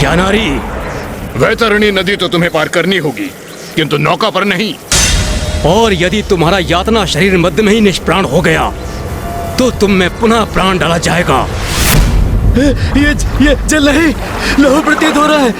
ज्ञानारी, वैतरणी नदी तो तुम्हें पार करनी होगी, किंतु नौका पर नहीं। और यदि तुम्हारा यातना शरीर मध्य में ही निष्प्राण हो गया तो तुम में पुनः प्राण डाला जाएगा। ये जल नहीं, लहू प्रतीत हो रहा है।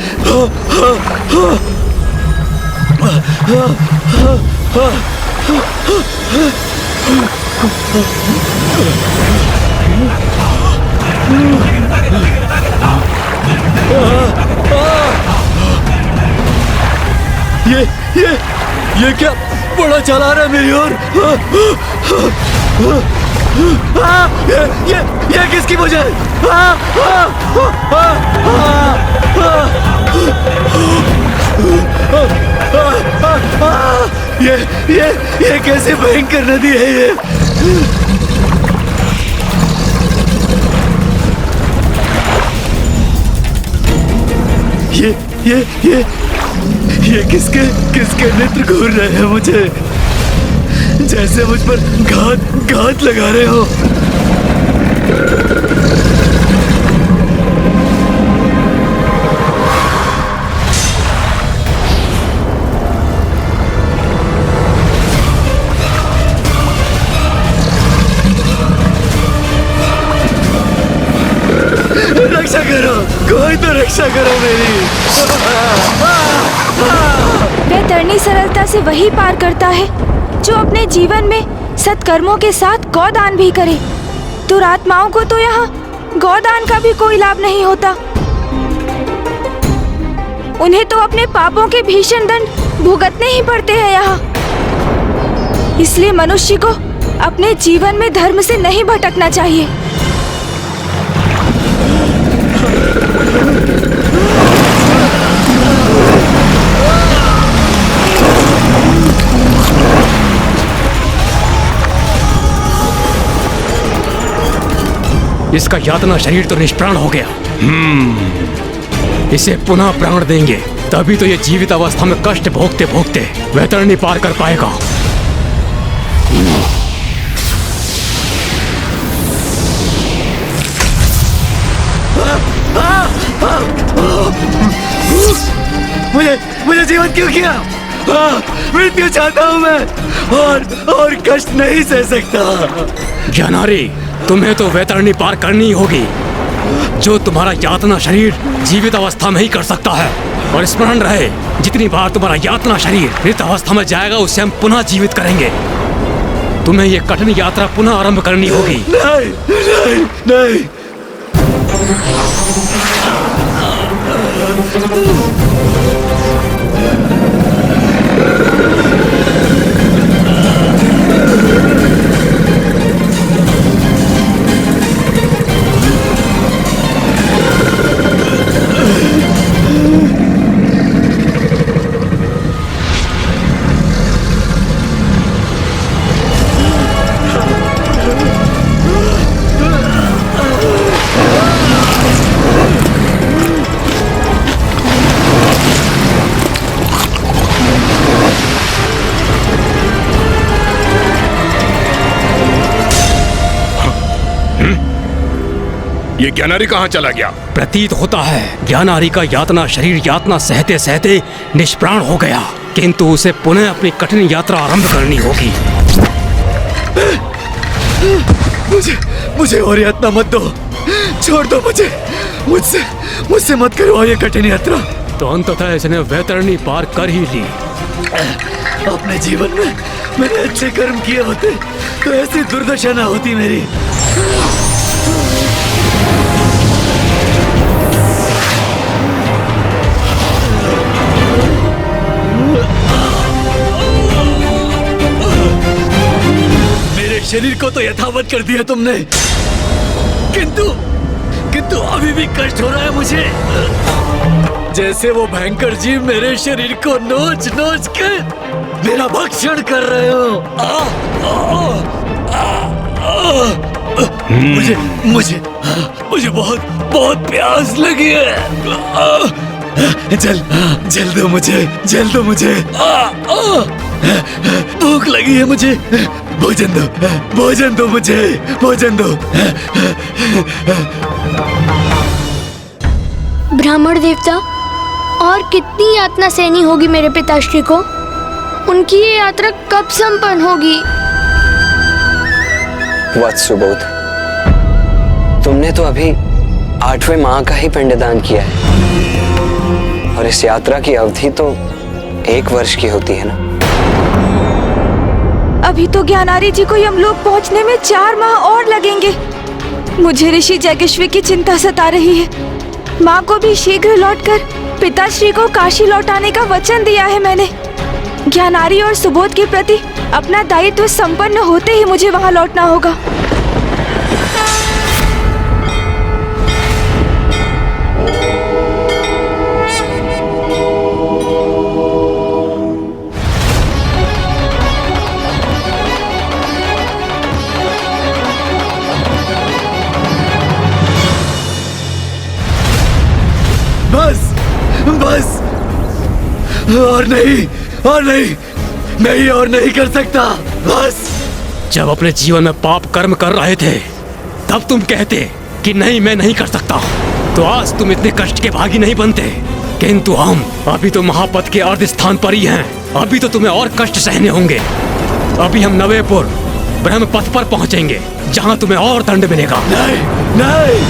ये क्या बड़ा चला रहा है मेरी ओर। ये किसकी वजह है? ये कैसे भयंकर नदी है ये? ये किसके नेत्र घूर रहे हैं मुझे, जैसे मुझ पर घात लगा रहे हो। रक्षा करो, कोई तो रक्षा करो मेरी। वैतरणी सरलता से वही पार करता है जो अपने जीवन में सत्कर्मों के साथ गौदान भी करे। दुरात्माओं को तो यहाँ गौदान का भी कोई लाभ नहीं होता। उन्हें तो अपने पापों के भीषण दंड भुगतने ही पड़ते हैं यहाँ। इसलिए मनुष्य को अपने जीवन में धर्म से नहीं भटकना चाहिए। इसका यातना शरीर तो निष्प्राण हो गया। इसे पुनः प्राण देंगे तभी तो ये जीवित अवस्था में कष्ट भोगते भोगते वैतरणी पार कर पाएगा। मुझे जीवन क्यों किया? मृत्यु चाहता हूँ मैं, और कष्ट नहीं सह सकता। ज्ञानारी, तुम्हें तो वैतरणी पार करनी होगी। जो तुम्हारा यातना शरीर जीवित अवस्था में ही कर सकता है। और स्मरण रहे, जितनी बार तुम्हारा यातना शरीर मृत अवस्था में जाएगा उसे हम पुनः जीवित करेंगे। तुम्हें ये कठिन यात्रा पुनः आरंभ करनी होगी। नहीं, नहीं, नहीं। ये ज्ञानारी कहाँ चला गया? प्रतीत होता है ज्ञानारी का यातना शरीर यातना सहते सहते निष्प्राण हो गया, किंतु उसे पुनः अपनी कठिन यात्रा आरंभ करनी होगी। मुझे और यातना मत दो, छोड़ दो मुझे। मुझसे मत करवाओ ये कठिन यात्रा। तो अंततः इसने वैतरणी पार कर ही ली। अपने जीवन में मैंने अच्छे कर्म किए होते तो ऐसी दुर्दशा ना होती मेरी। शरीर को तो यथावत कर दिया तुमने, किंतु अभी भी कष्ट हो रहा है मुझे। जैसे वो भयंकर जीव मेरे शरीर को नोच नोच के मेरा भक्षण कर रहे हो। मुझे बहुत प्यास लगी है। जल दो मुझे। भूख लगी है मुझे। भोजन दो मुझे। ब्राह्मण देवता, और कितनी यातना सहनी होगी मेरे पिताश्री को? उनकी ये यात्रा कब संपन्न होगी? वत्स सुबोध, तुमने तो अभी 8वें माह का ही पिंडदान किया है, और इस यात्रा की अवधि तो 1 वर्ष की होती है ना। अभी तो ज्ञानारी जी को यमलोक पहुंचने में 4 माह और लगेंगे। मुझे ऋषि जैगश्वी की चिंता सता रही है। माँ को भी शीघ्र लौटकर पिताश्री को काशी लौटाने का वचन दिया है मैंने। ज्ञानारी और सुबोध के प्रति अपना दायित्व संपन्न होते ही मुझे वहाँ लौटना होगा। बस बस, और नहीं, और नहीं, नहीं और नहीं कर सकता, बस। जब अपने जीवन में पाप कर्म कर रहे थे तब तुम कहते कि नहीं, मैं नहीं कर सकता, तो आज तुम इतने कष्ट के भागी नहीं बनते। किंतु हम अभी तो महापद के अर्ध स्थान पर ही हैं। अभी तो तुम्हें और कष्ट सहने होंगे। अभी हम नवेपुर ब्रह्मपथ पर पहुंचेंगे, जहां तुम्हें और दंड मिलेगा। नहीं, नहीं।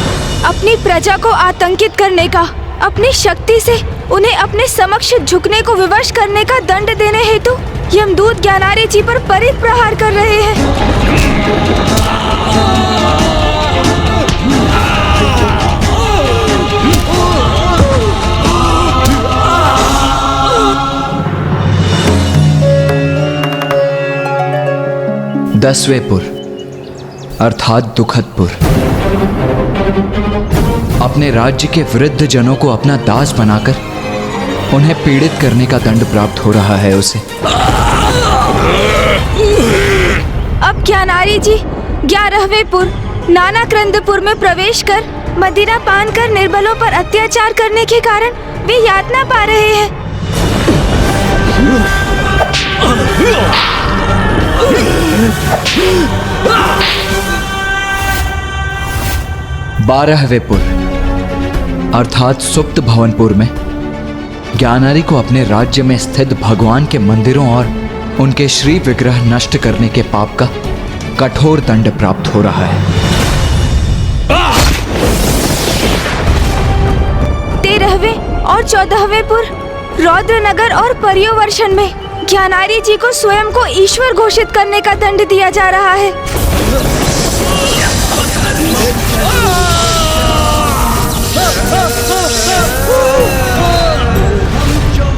अपनी प्रजा को आतंकित करने का, अपनी शक्ति से उन्हें अपने समक्ष झुकने को विवश करने का दंड देने हेतु यमदूत ज्ञानारी जी पर परित प्रहार कर रहे हैं। दसवेपुर अर्थात दुखदपुर अपने राज्य के वृद्ध जनों को अपना दास बनाकर उन्हें पीड़ित करने का दंड प्राप्त हो रहा है उसे। अब ज्ञानारी जी 11वें नानाक्रंदपुर में प्रवेश कर मदिरा पान कर निर्बलों पर अत्याचार करने के कारण वे यातना पा रहे हैं। 12वें अर्थात सुप्त भवनपुर में ज्ञानारी को अपने राज्य में स्थित भगवान के मंदिरों और उनके श्री विग्रह नष्ट करने के पाप का कठोर दंड प्राप्त हो रहा है। 13वें और 14वें रौद्रनगर और पर्योवर्षण में ज्ञानारी जी को स्वयं को ईश्वर घोषित करने का दंड दिया जा रहा है।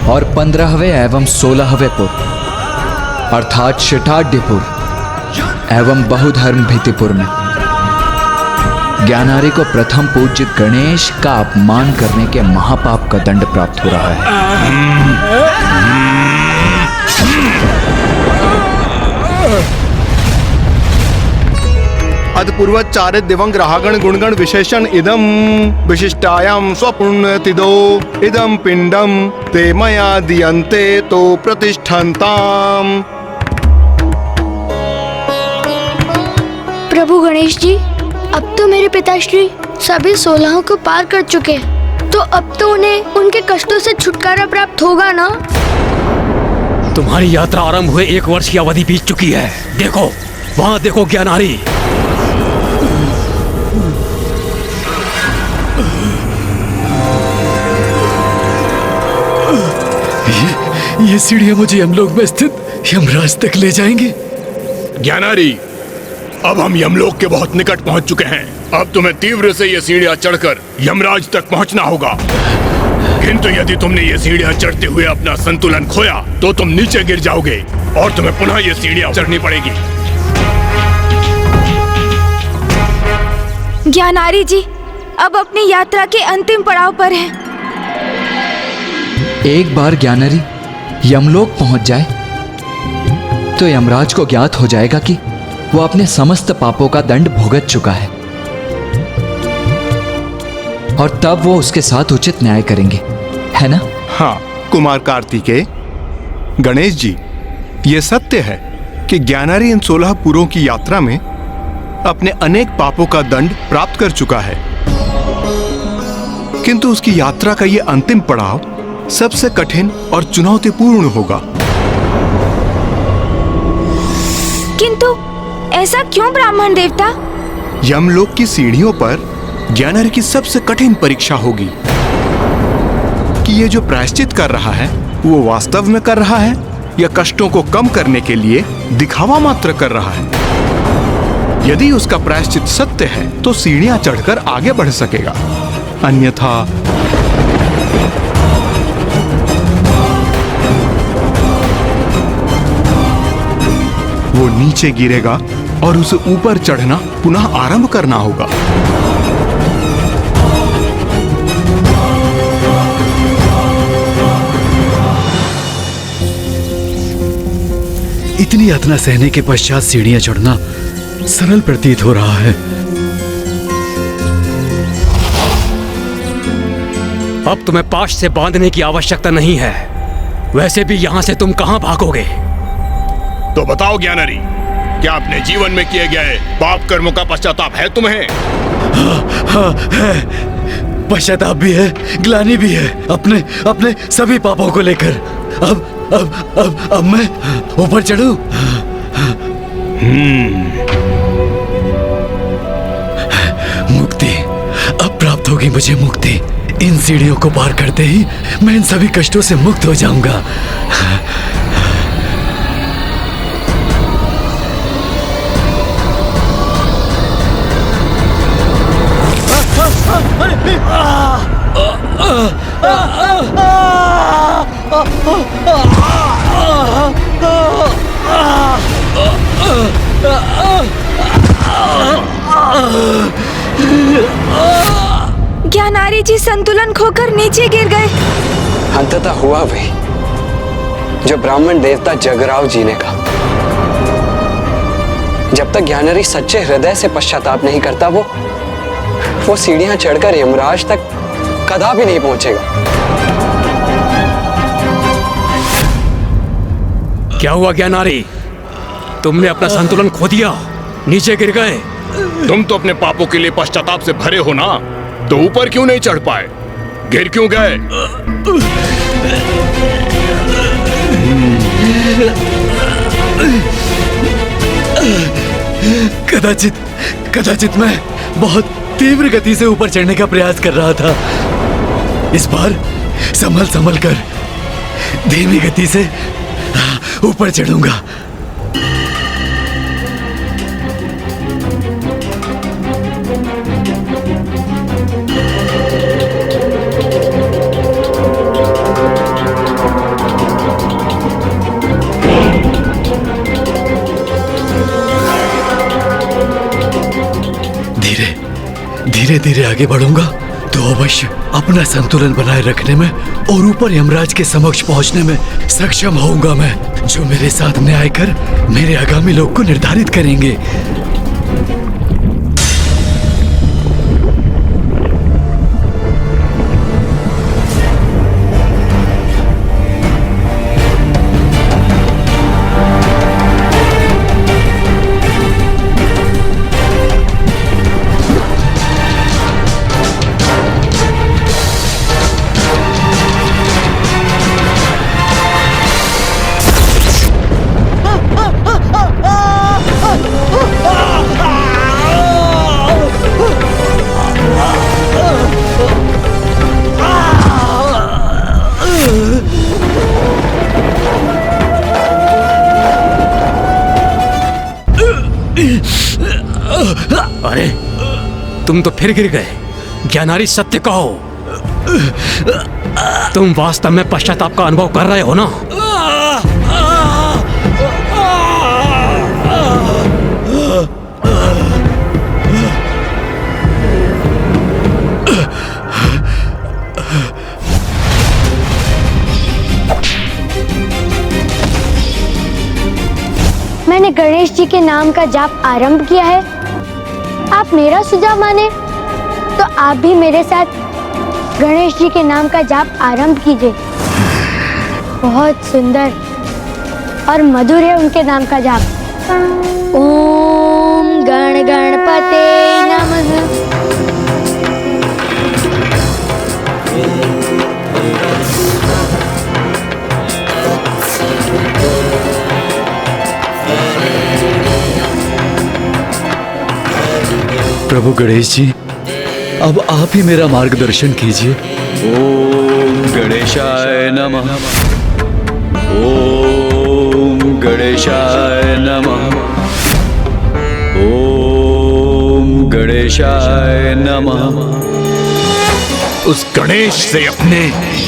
और 15वें एवं 16वें अर्थात शिटाढ़ीपुर एवं बहुधर्म भीतिपुर में ज्ञानारी को प्रथम पूज्य गणेश का अपमान करने के महापाप का दंड प्राप्त हो रहा है। अदपूर्वचारित दिवंग ग्राहगण गुणगण विशेषण इदम विशिष्टायाम स्वपुण्यतिदो इदम पिंडम ते मया दियन्ते तो प्रतिष्ठन्ताम। प्रभु गणेश जी, अब तो मेरे पिताश्री सभी 16 को पार कर चुके हैं, तो अब तो उन्हें उनके कष्टों से छुटकारा प्राप्त होगा ना? तुम्हारी यात्रा आरंभ हुए 1 वर्ष की अवधि बीत चुकी है। देखो, वहाँ देखो ज्ञानारी। ये सीढ़ियां मुझे यमलोक में स्थित यमराज तक ले जाएंगी। ज्ञानारी, अब हम यमलोक के बहुत निकट पहुंच चुके हैं। अब तुम्हें तीव्र से ये सीढ़ियां चढ़कर यमराज तक पहुंचना होगा। किंतु यदि तुमने ये सीढ़ियां चढ़ते हुए अपना संतुलन खोया तो तुम नीचे गिर जाओगे और तुम्हें पुनः ये सीढ़ियां चढ़नी पड़ेगी। ज्ञानारी जी अब अपनी यात्रा के अंतिम पड़ाव पर हैं। एक बार ज्ञानारी यमलोक पहुंच जाए तो यमराज को ज्ञात हो जाएगा कि वो अपने समस्त पापों का दंड भुगत चुका है, और तब वो उसके साथ उचित न्याय करेंगे, है ना? हाँ कुमार कार्तिकेय, गणेश जी, ये सत्य है कि ज्ञानारी इन 16 पुरों की यात्रा में अपने अनेक पापों का दंड प्राप्त कर चुका है, किंतु उसकी यात्रा का ये अंतिम पड़ाव सबसे कठिन और चुनौतीपूर्ण होगा। किंतु ऐसा क्यों ब्राह्मण देवता? यमलोक की सीढ़ियों पर ज्ञानार्य की सबसे कठिन परीक्षा होगी कि ये जो प्रायश्चित कर रहा है वो वास्तव में कर रहा है या कष्टों को कम करने के लिए दिखावा मात्र कर रहा है। यदि उसका प्रायश्चित सत्य है तो सीढ़ियां चढ़कर आगे बढ़ सकेगा, अन्यथा वो नीचे गिरेगा और उसे ऊपर चढ़ना पुनः आरंभ करना होगा। इतनी यातना सहने के पश्चात सीढ़ियां चढ़ना सरल प्रतीत हो रहा है। अब तुम्हें पाश से बांधने की आवश्यकता नहीं है। वैसे भी यहाँ से तुम कहाँ भागोगे? तो बताओ ज्ञानारी, क्या अपने जीवन में किए गए पाप कर्मों का पश्चाताप है तुम्हें? हाँ है, पश्चाताप भी है, ग्लानि भी है, अपने अपने सभी पापों को लेकर। अब मैं ऊपर चढ़ूं? मुक्ति, अब प्राप्त होगी मुझे मुक्ति। इन सीढ़ियों को पार करते ही मैं इन सभी कष्टों से मुक्त हो जाऊंगा। ज्ञानारी जी संतुलन खोकर नीचे गिर गए। अंततः हुआ वही जो ब्राह्मण देवता जगराव जी ने कहा। जब तक ज्ञानारी सच्चे हृदय से पश्चाताप नहीं करता वो सीढ़ियां चढ़कर यमराज तक कदापि नहीं पहुंचेगा। क्या हुआ ज्ञानारी? तुमने अपना संतुलन खो दिया, नीचे गिर गए। तुम तो अपने पापों के लिए पश्चाताप से भरे हो ना, तो ऊपर क्यों नहीं चढ़ पाए? गिर क्यों गए? कदाचित मैं बहुत तीव्र गति से ऊपर चढ़ने का प्रयास कर रहा था। इस बार संभल कर धीमी गति से ऊपर चढ़ूंगा। धीरे धीरे आगे बढ़ूंगा तो अवश्य अपना संतुलन बनाए रखने में और ऊपर यमराज के समक्ष पहुंचने में सक्षम होऊंगा मैं, जो मेरे साथ न्याय कर मेरे आगामी लोक को निर्धारित करेंगे। अरे तुम तो फिर गिर गए। ज्ञानारी सत्य कहो, तुम वास्तव में पश्चाताप का अनुभव कर रहे हो ना? मैंने गणेश जी के नाम का जाप आरंभ किया है। आप मेरा सुझाव माने तो आप भी मेरे साथ गणेश जी के नाम का जाप आरंभ कीजिए। बहुत सुंदर और मधुर है उनके नाम का जाप। ओम गण गणपते नमः। प्रभु गणेश जी, अब आप ही मेरा मार्गदर्शन कीजिए। ओम गणेशाय नमः। ओम गणेशाय नमः। ओम गणेशाय नमः। उस गणेश से अपने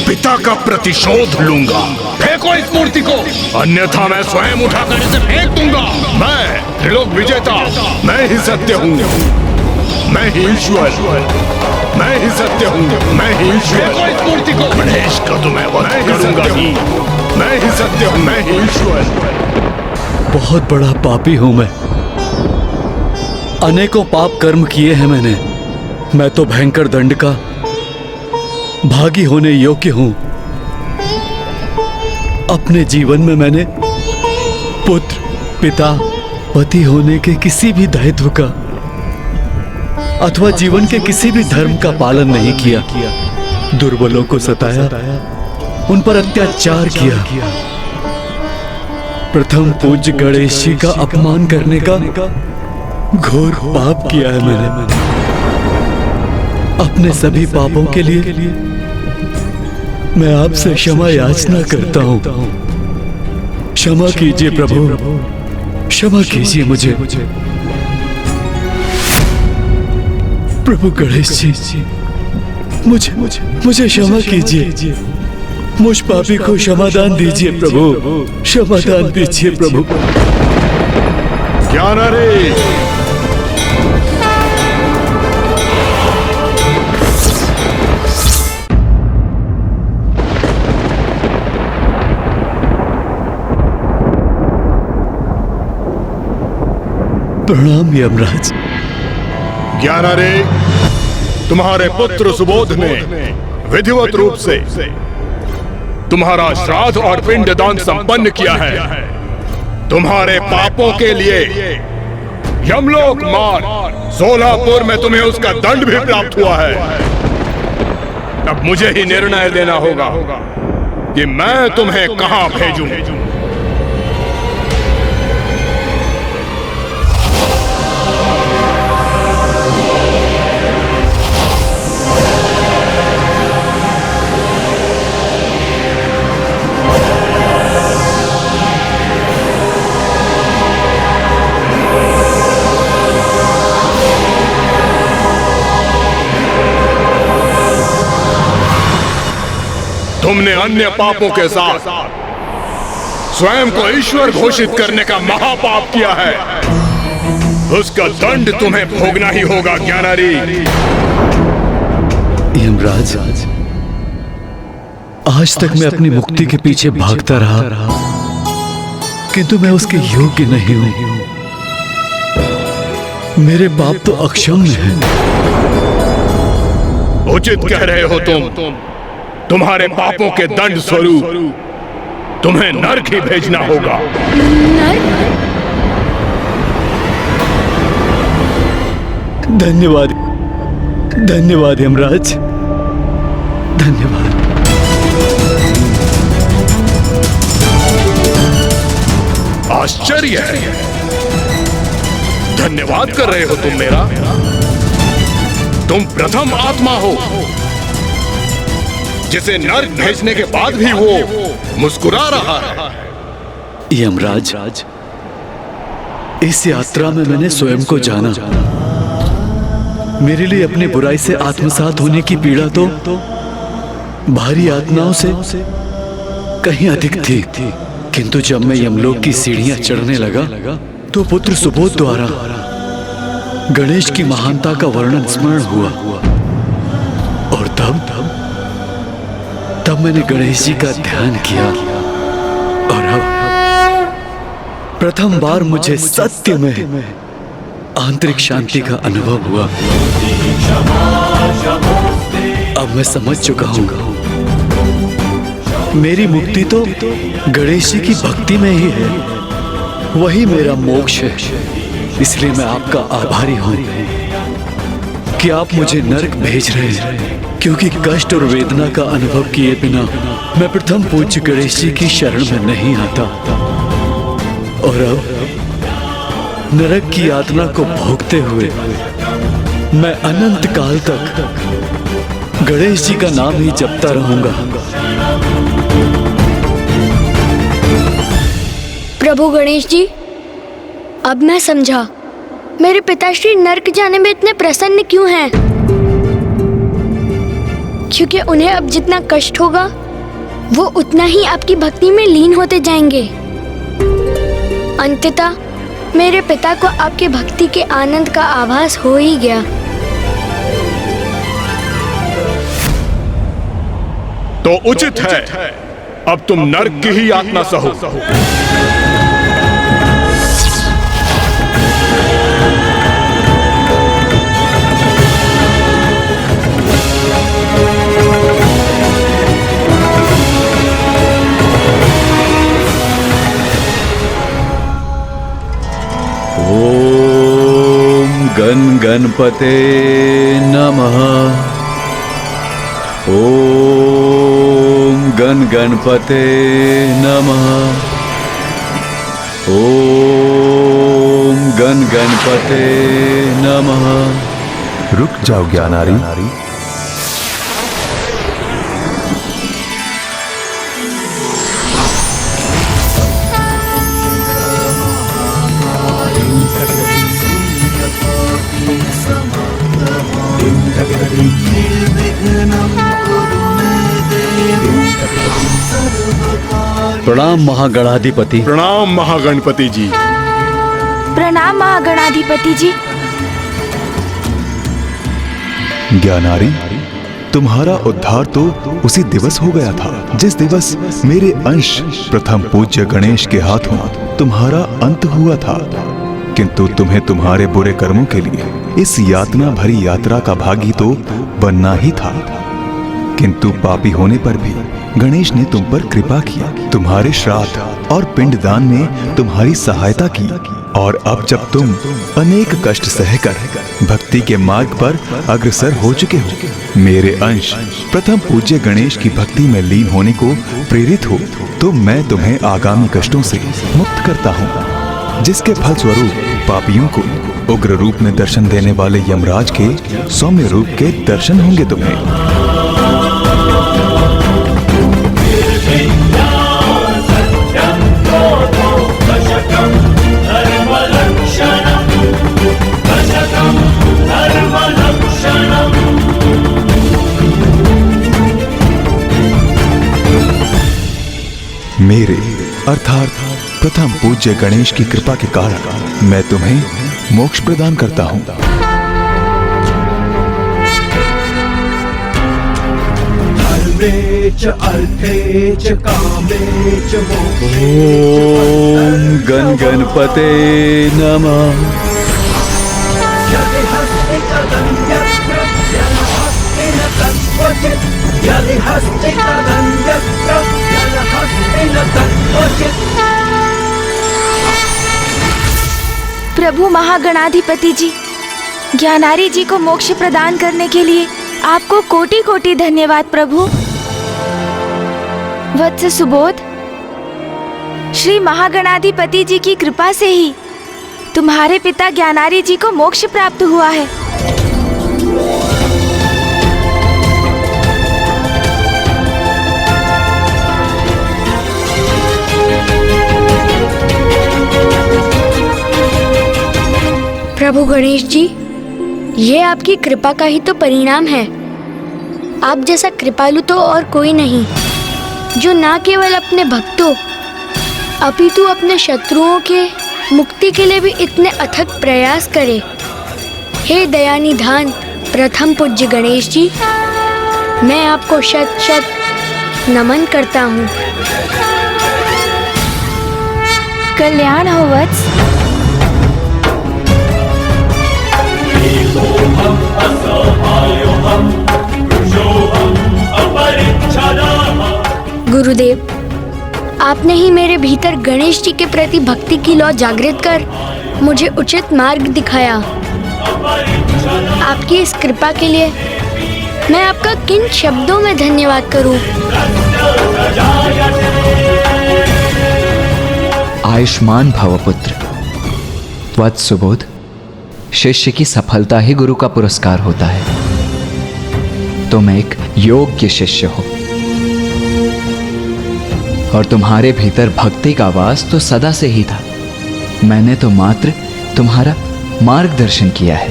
पिता का प्रतिशोध लूंगा। फेंको इस मूर्ति को, अन्यथा मैं स्वयं उठाकर इसे फेंक दूंगा। मैं त्रिलोक विजेता, मैं ही सत्य हूँ, मैं ही ईश्वर, मैं ही सत्य हूँ, मैं ही ईश्वर। फेंको इस मूर्ति को। गणेश का तो मैं वध करूंगा ही, मैं ही सत्य हूँ, मैं ही ईश्वर। बहुत बड़ा पापी हूं मैं, अनेकों पाप कर्म किए हैं मैंने। मैं तो भयंकर दंड का भागी होने योग्य हूं। अपने जीवन में मैंने पुत्र, पिता, पति होने के किसी भी दायित्व का अथवा जीवन के किसी भी धर्म का पालन नहीं किया। दुर्बलों को सताया, उन पर अत्याचार किया। प्रथम पूज्य गणेश जी का अपमान करने का घोर पाप किया है मैंने। अपने सभी पापों के लिए मैं आपसे क्षमा याचना करता हूं। क्षमा कीजिए प्रभु, क्षमा कीजिए मुझे। प्रभु गणेश जी, मुझे क्षमा कीजिए। मुझ पापी को क्षमादान दीजिए प्रभु, क्षमादान दीजिए प्रभु। ज्ञानारी, प्रणाम यमराज। ज्ञानारी, तुम्हारे पुत्र सुबोध ने विधिवत रूप से तुम्हारा श्राद्ध और पिंडदान संपन्न किया है। तुम्हारे पापों के लिए यमलोक मार्ग सोलापुर में तुम्हें उसका दंड भी प्राप्त हुआ है। अब मुझे ही निर्णय लेना होगा कि मैं तुम्हें कहां भेजूं। तुमने अन्य पापों के साथ स्वयं को ईश्वर घोषित करने का महापाप किया है। उसका दंड तुम्हें भोगना ही होगा ज्ञानारी। यमराज, आज तक मैं अपनी मुक्ति के पीछे भागता रहा, किंतु मैं उसके योग्य नहीं हूं। मेरे पाप तो अक्षम्य हैं। उचित कह रहे हो तुम। तुम्हारे पापों के दंड स्वरूप तुम्हें नरक ही भेजना होगा। धन्यवाद, धन्यवाद यमराज, धन्यवाद। आश्चर्य है, धन्यवाद कर रहे हो तुम मेरा। तुम प्रथम आत्मा हो जिसे नर्क भेजने के बाद भी वो मुस्कुरा रहा है। यमराज, इस यात्रा में मैंने स्वयं को जाना। मेरे लिए अपनी बुराई से आत्मसात होने की पीड़ा तो भारी यातनाओं से कहीं अधिक थी। किंतु जब मैं यमलोक की सीढ़ियां चढ़ने लगा तो पुत्र सुबोध द्वारा गणेश की महानता का वर्णन स्मरण हुआ। और तब मैंने गणेश जी का ध्यान किया और अब प्रथम बार मुझे सत्य में आंतरिक शांति का अनुभव हुआ। अब मैं समझ चुका हूं, मेरी मुक्ति तो गणेश जी की भक्ति में ही है। वही मेरा मोक्ष है। इसलिए मैं आपका आभारी हूं कि आप मुझे नरक भेज रहे हैं, क्योंकि कष्ट और वेदना का अनुभव किए बिना मैं प्रथम पूज्य गणेश जी की शरण में नहीं आता। और अब नरक की यातना को भोगते हुए मैं अनंत काल तक गणेश जी का नाम ही जपता रहूंगा। प्रभु गणेश जी, अब मैं समझा मेरे पिताश्री नर्क जाने में इतने प्रसन्न क्यों हैं। क्योंकि उन्हें अब जितना कष्ट होगा वो उतना ही आपकी भक्ति में लीन होते जाएंगे। अंततः मेरे पिता को आपके भक्ति के आनंद का आभास हो ही गया। तो उचित है अब तुम नर्क की ही यातना सहो। ओम गण गणपते नमः। ओम गण गणपते नमः। ओम गण गणपते नमः। रुक जाओ ज्ञानारी। प्रणाम महागणाधिपति। प्रणाम महागणपति जी। प्रणाम महागणाधिपति जी। ज्ञानारी, तुम्हारा उद्धार तो उसी दिवस हो गया था जिस दिवस मेरे अंश प्रथम पूज्य गणेश के हाथों तुम्हारा अंत हुआ था। किंतु तुम्हें तुम्हारे बुरे कर्मों के लिए इस यातना भरी यात्रा का भागी तो बनना ही था। किंतु पापी होने पर भी गणेश ने तुम पर कृपा की, तुम्हारे श्राद्ध और पिंडदान में तुम्हारी सहायता की। और अब जब तुम अनेक कष्ट सहकर भक्ति के मार्ग पर अग्रसर हो चुके हो, मेरे अंश प्रथम पूज्य गणेश की भक्ति में लीन होने को प्रेरित हो, तो मैं तुम्हें आगामी कष्टों से मुक्त करता हूँ, जिसके फलस्वरूप पापियों को उग्र रूप में दर्शन देने वाले यमराज के सौम्य रूप के दर्शन होंगे तुम्हें। मेरे अर्थात प्रथम पूज्य गणेश की कृपा के कारण मैं तुम्हें मोक्ष प्रदान करता हूँ। ओम गण गणपते नमः। प्रभु महागणाधिपति जी, ज्ञानारी जी को मोक्ष प्रदान करने के लिए आपको कोटि कोटि धन्यवाद प्रभु। वत्स सुबोध, श्री महागणाधिपति जी की कृपा से ही तुम्हारे पिता ज्ञानारी जी को मोक्ष प्राप्त हुआ है। प्रभु गणेश जी, ये आपकी कृपा का ही तो परिणाम है। आप जैसा कृपालु तो और कोई नहीं, जो ना केवल अपने भक्तों अपितु अपने शत्रुओं के मुक्ति के लिए भी इतने अथक प्रयास करे। हे दयानिधान प्रथम पूज्य गणेश जी, मैं आपको शत शत नमन करता हूँ। कल्याण हो वत्स। गुरुदेव, आपने ही मेरे भीतर गणेश जी के प्रति भक्ति की लौ जागृत कर मुझे उचित मार्ग दिखाया। आपकी इस कृपा के लिए मैं आपका किन शब्दों में धन्यवाद करूं? आयुष्मान भव पुत्र। वत्स सुबोध, शिष्य की सफलता ही गुरु का पुरस्कार होता है। तुम एक योग्य शिष्य हो और तुम्हारे भीतर भक्ति का वास तो सदा से ही था। मैंने तो मात्र तुम्हारा मार्गदर्शन किया है।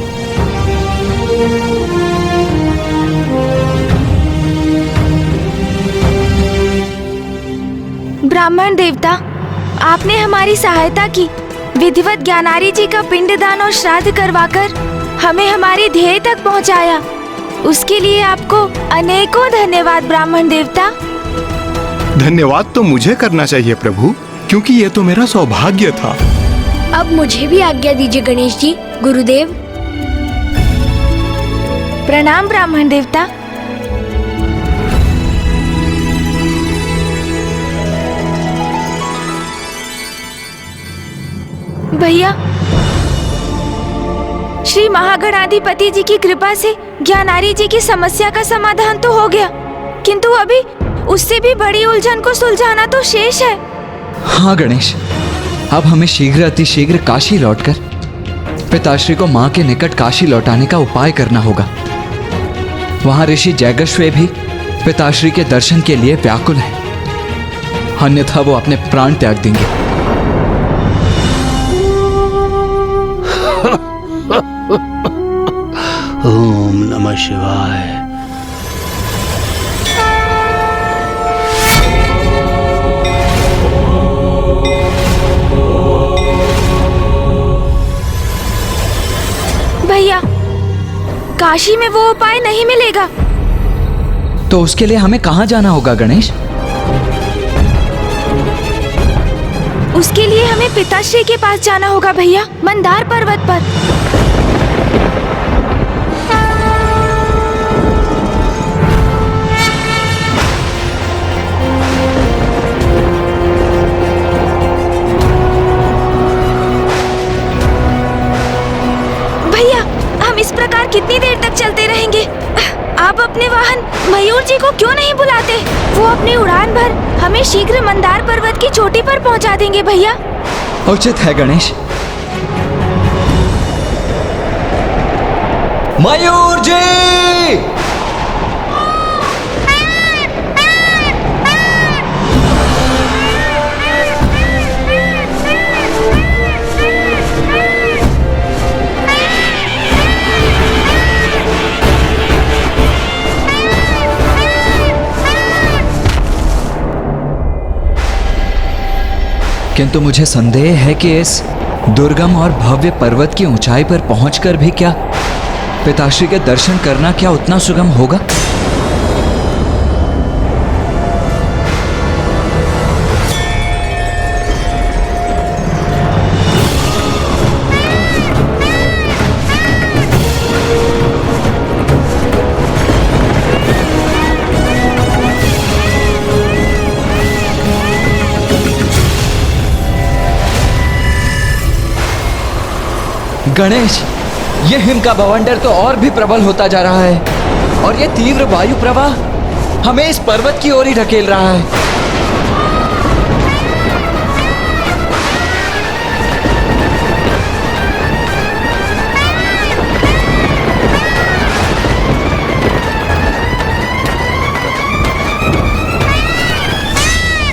ब्राह्मण देवता, आपने हमारी सहायता की। विधिवत ज्ञानारी जी का पिंडदान और श्राद्ध करवाकर हमें हमारे ध्येय तक पहुंचाया। उसके लिए आपको अनेकों धन्यवाद ब्राह्मण देवता। धन्यवाद तो मुझे करना चाहिए प्रभु, क्योंकि यह तो मेरा सौभाग्य था। अब मुझे भी आज्ञा दीजिए गणेश जी। गुरुदेव। प्रणाम ब्राह्मण देवता। भैया, श्री महागणाधिपति जी की कृपा से ज्ञानारी जी की समस्या का समाधान तो हो गया, किंतु अभी उससे भी बड़ी उलझन को सुलझाना तो शेष है। हाँ गणेश, अब हमें शीघ्र अतिशीघ्र काशी लौटकर पिताश्री को माँ के निकट काशी लौटाने का उपाय करना होगा। वहां ऋषि जैगश्वे भी पिताश्री के दर्शन के लिए व्याकुल है, अन्यथा वो अपने प्राण त्याग देंगे। ओम नमः शिवाय। भैया, काशी में वो उपाय नहीं मिलेगा। तो उसके लिए हमें कहाँ जाना होगा गणेश? उसके लिए हमें पिताश्री के पास जाना होगा भैया, मंदार पर्वत पर। भैया, हम इस प्रकार कितनी देर तक चलते रहेंगे? आप अपने वाहन मयूर जी को क्यों नहीं बुलाते? वो अपनी उड़ान भर हमें शीघ्र मंदार पर्वत की चोटी पर पहुंचा देंगे भैया। उचित है गणेश। मयूर जी! किंतु मुझे संदेह है कि इस दुर्गम और भव्य पर्वत की ऊंचाई पर पहुंचकर भी क्या पिताश्री के दर्शन करना क्या उतना सुगम होगा? गणेश, ये हिम का बवंडर तो और भी प्रबल होता जा रहा है और ये तीव्र वायु प्रवाह हमें इस पर्वत की ओर ही ढकेल रहा है।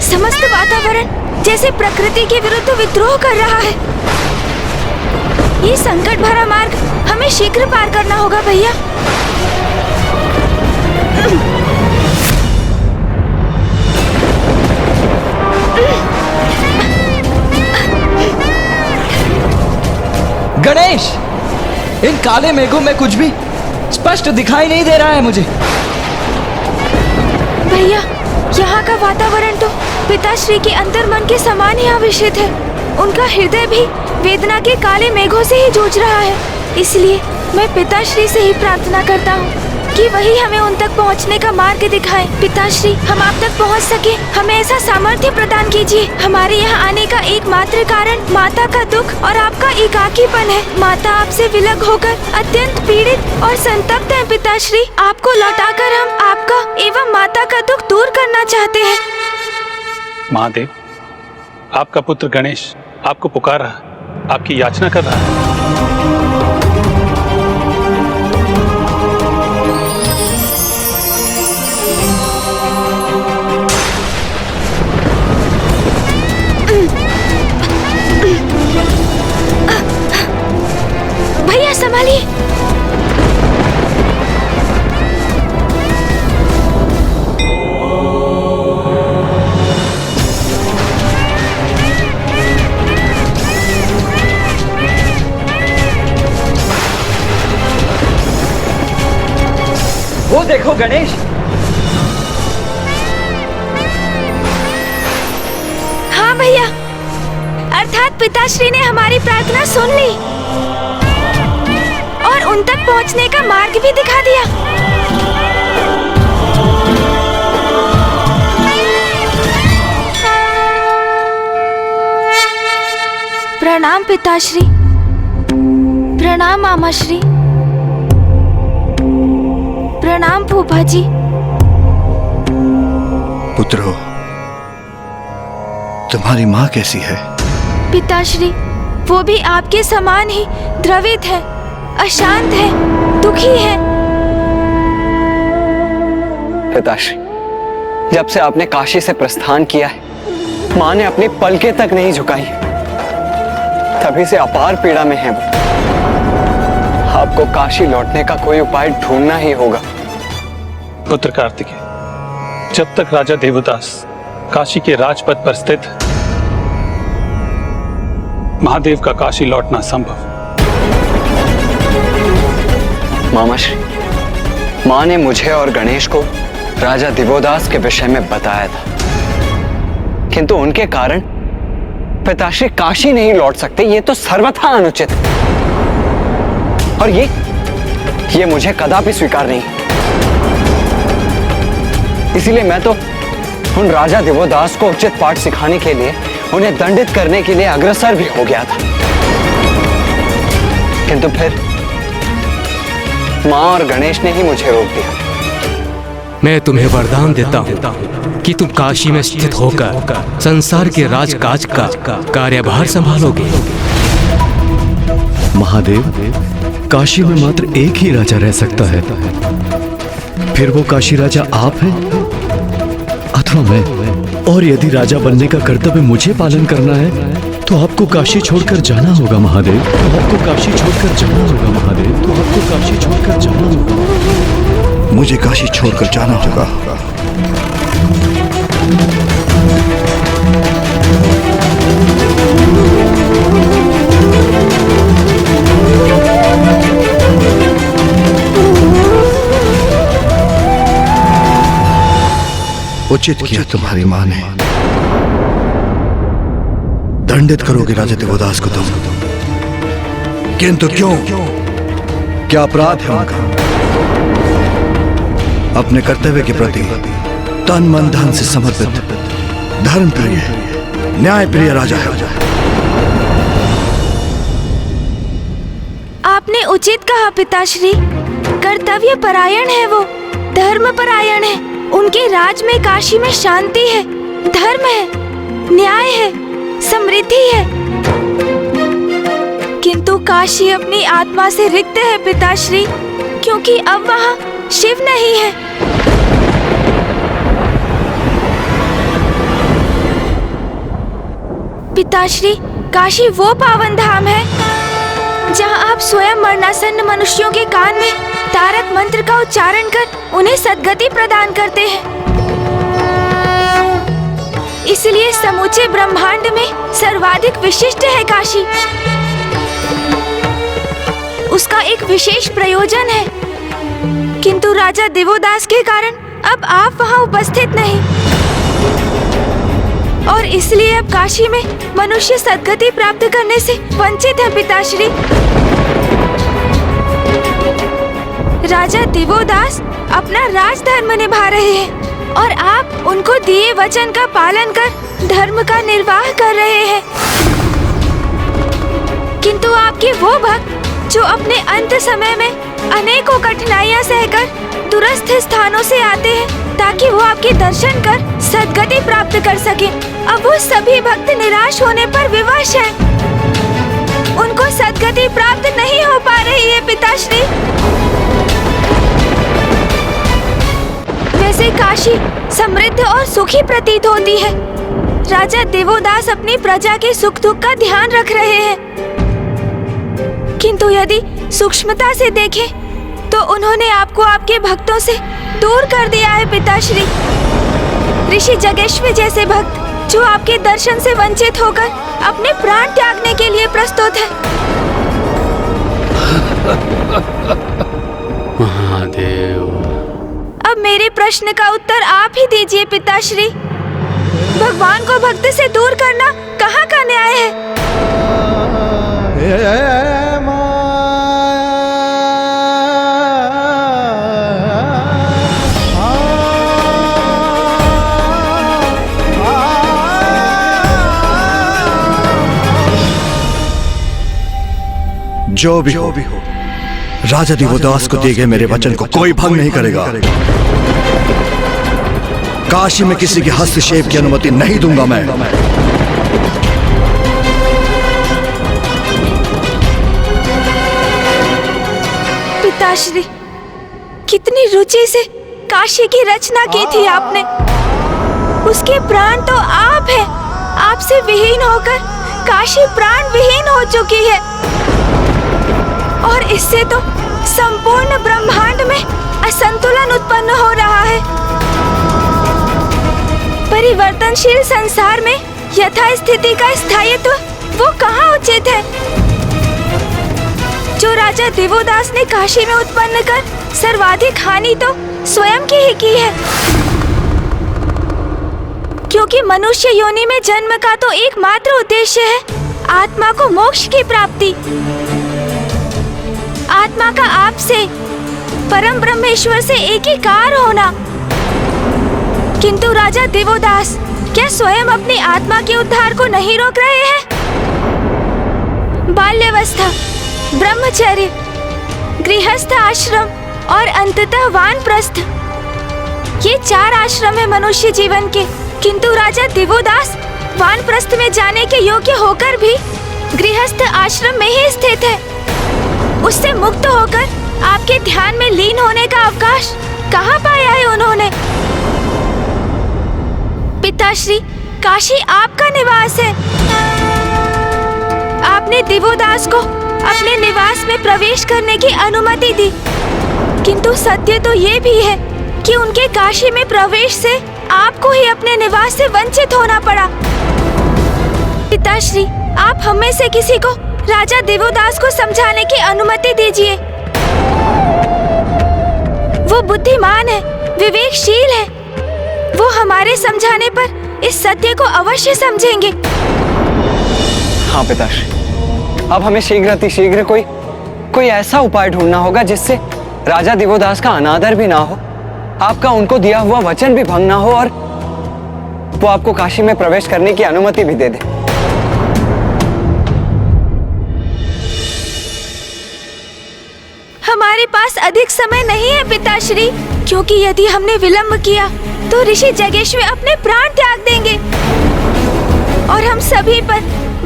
समस्त वातावरण जैसे प्रकृति के विरुद्ध विद्रोह कर रहा है। ये संकट भरा मार्ग हमें शीघ्र पार करना होगा भैया। गणेश, इन काले मेघों में कुछ भी स्पष्ट दिखाई नहीं दे रहा है मुझे। भैया, यहाँ का वातावरण तो पिताश्री के अंतर्मन के समान ही आविष्ट है। उनका हृदय भी वेदना के काले मेघों से ही जूझ रहा है। इसलिए मैं पिताश्री से ही प्रार्थना करता हूँ कि वही हमें उन तक पहुँचने का मार्ग दिखाएं। पिताश्री, हम आप तक पहुँच सके, हमें ऐसा सामर्थ्य प्रदान कीजिए। हमारे यहाँ आने का एकमात्र कारण माता का दुख और आपका एकाकीपन है। माता आपसे विलग होकर अत्यंत पीड़ित और संतप्त है। पिताश्री, आपको लौटाकर हम आपका एवं माता का दुख दूर करना चाहते हैं। महादेव, आपका पुत्र गणेश आपको पुकार रहा, आपकी याचना कर रहा है। गणेश। हाँ भैया, अर्थात पिताश्री ने हमारी प्रार्थना सुन ली और उन तक पहुंचने का मार्ग भी दिखा दिया। प्रणाम पिताश्री। प्रणाम मामाश्री। प्रणाम फूफा जी। पुत्रो, तुम्हारी माँ कैसी है? पिताश्री, वो भी आपके समान ही द्रवित है, अशांत है, दुखी है। पिताश्री, जब से आपने काशी से प्रस्थान किया है, माँ ने अपनी पलकें तक नहीं झुकाई। तभी से अपार पीड़ा में है वो। आपको काशी लौटने का कोई उपाय ढूंढना ही होगा। पुत्र कार्तिकेय, जब तक राजा देवदास काशी के राजपथ पर स्थित, महादेव का काशी लौटना संभव। मामाश्री, माँ ने मुझे और गणेश को राजा दिवोदास के विषय में बताया था, किंतु उनके कारण पिताश्री काशी नहीं लौट सकते। ये तो सर्वथा अनुचित है और ये मुझे कदापि स्वीकार नहीं। इसीलिए मैं तो उन राजा दिवोदास को उचित पाठ सिखाने के लिए, उन्हें दंडित करने के लिए अग्रसर भी हो गया था, किंतु फिर माँ और गणेश ने ही मुझे रोक दिया। मैं तुम्हें वरदान देता हूँ कि तुम काशी में स्थित होकर संसार के राजकाज का कार्यभार संभालोगे। महादेव, काशी में मात्र एक ही राजा रह सकता है। फिर वो काशी राजा आप हैं अथवा मैं? और यदि राजा बनने का कर्तव्य मुझे पालन करना है तो आपको काशी छोड़कर जाना होगा महादेव। तो आपको काशी छोड़कर जाना होगा महादेव। तो आपको काशी छोड़कर जाना होगा। मुझे काशी छोड़कर जाना होगा। उचित किया तुम्हारी माँ ने। दंडित करोगे राजा दिवोदास को तुम, किंतु क्यों? क्या अपराध है उनका? अपने कर्तव्य के प्रति तन मन धन से समर्पित धर्म प्रिय न्याय प्रिय राजा है। आपने उचित कहा पिताश्री। कर्तव्य परायण है वो, धर्म परायण है। उनके राज में काशी में शांति है, धर्म है, न्याय है, समृद्धि है। किंतु काशी अपनी आत्मा से रिक्त है पिताश्री, क्योंकि अब वहाँ शिव नहीं है। पिताश्री, काशी वो पावन धाम है जहाँ आप स्वयं मरणासन्न मनुष्यों के कान में तारक मंत्र का उच्चारण कर उन्हें सद्गति प्रदान करते हैं। इसलिए समूचे ब्रह्मांड में सर्वाधिक विशिष्ट है काशी। उसका एक विशेष प्रयोजन है, किंतु राजा दिवोदास के कारण अब आप वहाँ उपस्थित नहीं, और इसलिए अब काशी में मनुष्य सद्गति प्राप्त करने से वंचित है पिताश्री। राजा दिवोदास अपना राजधर्म निभा रहे हैं और आप उनको दिए वचन का पालन कर धर्म का निर्वाह कर रहे हैं। किंतु आपके वो भक्त जो अपने अंत समय में अनेकों कठिनाइयां सहकर दूरस्थ स्थानों से आते हैं ताकि वो आपके दर्शन कर सद्गति प्राप्त कर सके, अब वो सभी भक्त निराश होने पर विवश हैं। उनको सद्गति प्राप्त नहीं हो पा रही है पिताश्री। वैसे काशी समृद्ध और सुखी प्रतीत होती है। राजा दिवोदास अपनी प्रजा के सुख दुख का ध्यान रख रहे हैं, किंतु यदि सूक्ष्मता से देखें तो उन्होंने आपको आपके भक्तों से दूर कर दिया है पिताश्री। ऋषि जगेश्वर जैसे भक्त जो आपके दर्शन से वंचित होकर अपने प्राण त्यागने के लिए प्रस्तुत है। महादेव, अब मेरे प्रश्न का उत्तर आप ही दीजिए पिताश्री। भगवान को भक्त से दूर करना कहाँ का न्याय है? जो भी हो राजा दिवोदास को दिए गए मेरे वचन को कोई भंग नहीं करेगा। काशी में किसी के हस्तक्षेप की अनुमति नहीं दूंगा मैं। पिताश्री, कितनी रुचि से काशी की रचना की थी आपने। उसके प्राण तो आप हैं। आपसे विहीन होकर काशी प्राण विहीन हो चुकी है और इससे तो संपूर्ण ब्रह्मांड में असंतुलन उत्पन्न हो रहा है। परिवर्तनशील संसार में यथास्थिति का स्थायित्व वो कहाँ उचित है? जो राजा दिवोदास ने काशी में उत्पन्न कर सर्वाधिक हानि तो स्वयं की ही की है, क्योंकि मनुष्य योनि में जन्म का तो एकमात्र उद्देश्य है आत्मा को मोक्ष की प्राप्ति। आत्मा का आपसे परम ब्रह्मेश्वर से एकीकार होना। किंतु राजा दिवोदास क्या स्वयं अपनी आत्मा के उद्धार को नहीं रोक रहे हैं? बाल्यावस्था, ब्रह्मचर्य, गृहस्थ आश्रम और अंततः वानप्रस्थ, ये 4 आश्रम है मनुष्य जीवन के। किंतु राजा दिवोदास वानप्रस्थ में जाने के योग्य होकर भी गृहस्थ आश्रम में ही स्थित है। उससे मुक्त होकर आपके ध्यान में लीन होने का अवकाश कहाँ पाया है उन्होंने? पिताश्री, काशी आपका निवास है। आपने दिवोदास को अपने निवास में प्रवेश करने की अनुमति दी, किंतु सत्य तो ये भी है कि उनके काशी में प्रवेश से आपको ही अपने निवास से वंचित होना पड़ा। पिताश्री, आप हम में से किसी को राजा दिवोदास को समझाने की अनुमति दीजिए। वो बुद्धिमान है, विवेकशील है। वो हमारे समझाने पर इस सत्य को अवश्य समझेंगे। हाँ पिताश्री, अब हमें शीघ्र कोई ऐसा उपाय ढूंढना होगा जिससे राजा दिवोदास का अनादर भी ना हो, आपका उनको दिया हुआ वचन भी भंग ना हो और वो आपको काशी में प्रवेश करने की अनुमति भी दे दे। हमारे पास अधिक समय नहीं है पिताश्री, क्योंकि यदि हमने विलंब किया तो ऋषि जगेश्वर अपने प्राण त्याग देंगे और हम सभी पर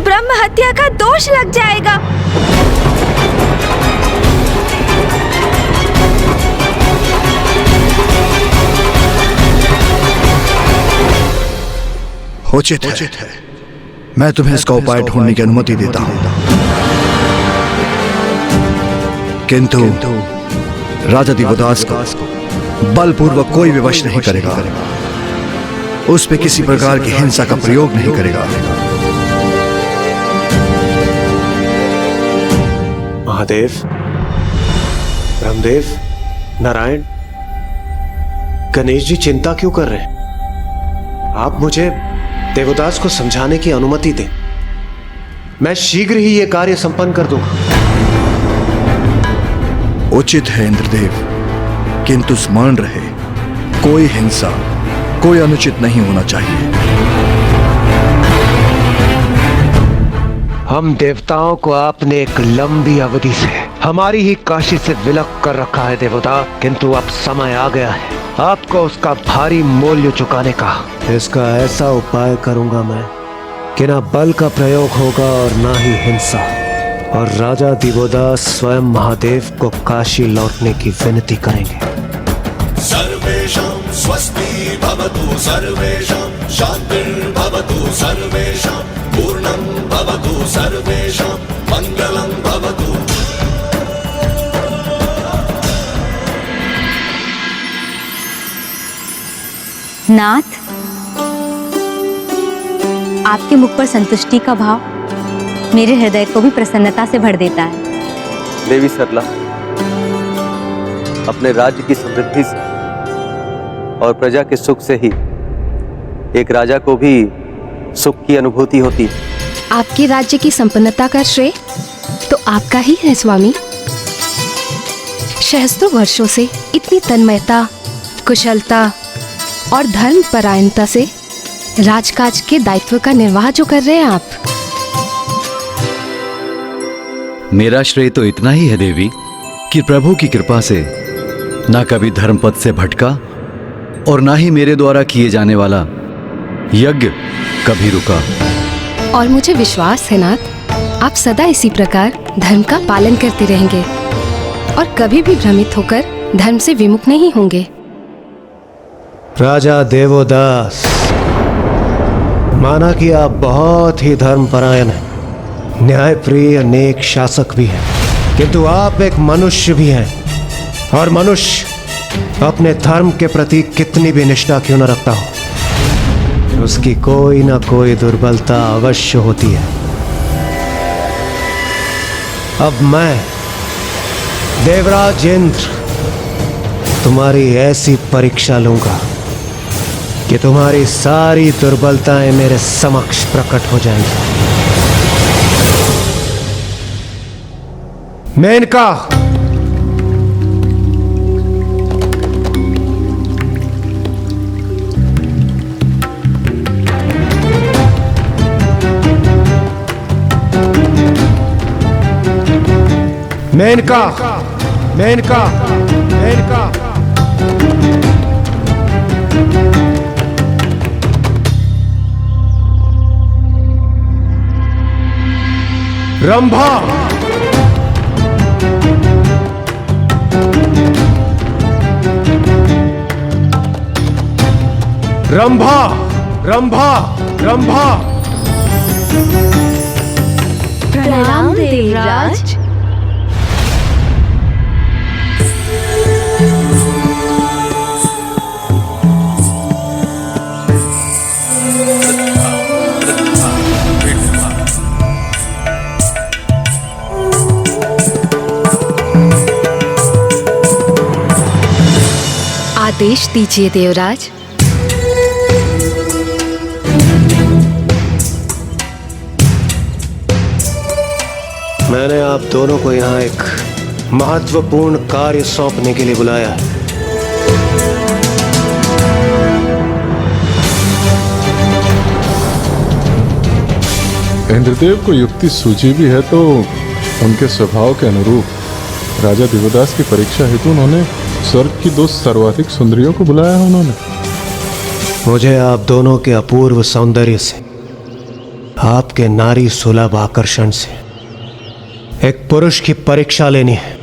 ब्रह्म हत्या का दोष लग जाएगा। उचित है। मैं तुम्हें इसका उपाय ढूंढने की अनुमति देता हूं, किंतु राजा दिवोदास को बलपूर्वक कोई विवश नहीं करेगा। उस पे किसी प्रकार की हिंसा का प्रयोग नहीं करेगा। महादेव, ब्रह्मदेव, नारायण, गणेश जी चिंता क्यों कर रहे हैं? आप मुझे देवदास को समझाने की अनुमति दें। मैं शीघ्र ही यह कार्य संपन्न कर दूंगा। उचित है इंद्रदेव, किंतु स्मरण रहे, कोई हिंसा, कोई अनुचित नहीं होना चाहिए। हम देवताओं को आपने एक लंबी अवधि से हमारी ही काशी से विलक कर रखा है देवता, किंतु अब समय आ गया है आपको उसका भारी मूल्य चुकाने का। इसका ऐसा उपाय करूंगा मैं कि ना बल का प्रयोग होगा और ना ही हिंसा, और राजा दिवोदास स्वयं महादेव को काशी लौटने की विनती करेंगे। सर्वेषां स्वस्ति भवतु, सर्वेषां शान्तिर्भवतु, सर्वेषां पूर्णं भवतु, सर्वेषां मङ्गलं भवतु। नाथ, आपके मुख पर संतुष्टि का भाव मेरे हृदय को भी प्रसन्नता से भर देता है। देवी सरला, अपने राज्य की समृद्धि से और प्रजा के सुख से ही एक राजा को भी सुख की अनुभूति होती है। आपके राज्य की संपन्नता का श्रेय तो आपका ही है स्वामी। सहस्त्रों वर्षों से इतनी तन्मयता, कुशलता और धर्म परायणता से राजकाज के दायित्व का निर्वाह जो कर रहे हैं आप। मेरा श्रेय तो इतना ही है देवी कि प्रभु की कृपा से ना कभी धर्मपथ से भटका और ना ही मेरे द्वारा किए जाने वाला यज्ञ कभी रुका। और मुझे विश्वास है नाथ, आप सदा इसी प्रकार धर्म का पालन करते रहेंगे और कभी भी भ्रमित होकर धर्म से विमुख नहीं होंगे। राजा देवोदास, माना कि आप बहुत ही धर्मपरायण हैं, न्यायप्रिय नेक शासक भी हैं, किंतु आप एक मनुष्य भी हैं और मनुष्य अपने धर्म के प्रति कितनी भी निष्ठा क्यों न रखता हो, उसकी कोई ना कोई दुर्बलता अवश्य होती है। अब मैं देवराज इंद्र तुम्हारी ऐसी परीक्षा लूंगा कि तुम्हारी सारी दुर्बलताएं मेरे समक्ष प्रकट हो जाएंगी। मेनका, मेनका, मेनका, मेनका, रंभा, रंभा, रंभा, रंभा। प्रणाम देवराज। आदेश दीजिए देवराज। मैंने आप दोनों को यहाँ एक महत्वपूर्ण कार्य सौंपने के लिए बुलाया है। इंद्रदेव को युक्ति सूझी भी है तो उनके स्वभाव के अनुरूप राजा दिवोदास की परीक्षा हेतु उन्होंने स्वर्ग की 2 सर्वाधिक सुंदरियों को बुलाया है। उन्होंने मुझे आप दोनों के अपूर्व सौंदर्य से, आपके नारी सुलभ आकर्षण से एक पुरुष की परीक्षा लेनी है।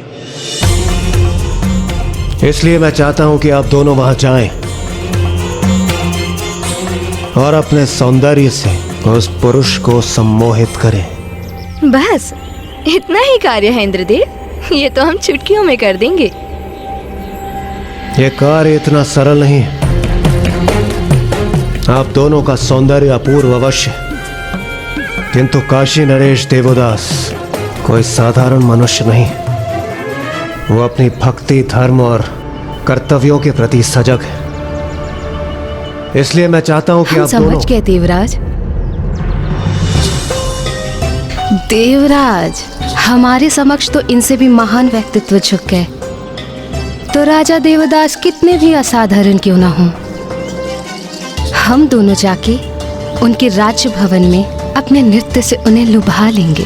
इसलिए मैं चाहता हूं कि आप दोनों वहां जाएं और अपने सौंदर्य से उस पुरुष को सम्मोहित करें। बस इतना ही कार्य है इंद्रदेव, ये तो हम चुटकियों में कर देंगे। यह कार्य इतना सरल नहीं है। आप दोनों का सौंदर्य अपूर्व अवश्य, किंतु काशी नरेश देवोदास कोई साधारण मनुष्य नहीं। वो अपनी भक्ति, धर्म और कर्तव्यों के प्रति सजग है। इसलिए मैं चाहता हूं कि आप दोनों समझ गए देवराज। देवराज, हमारे समक्ष तो इनसे भी महान व्यक्तित्व झुक गए, तो राजा देवदास कितने भी असाधारण क्यों ना हों, हम दोनों जाके उनके राज्य भवन में अपने नृत्य से उन्हें लुभा लेंगे।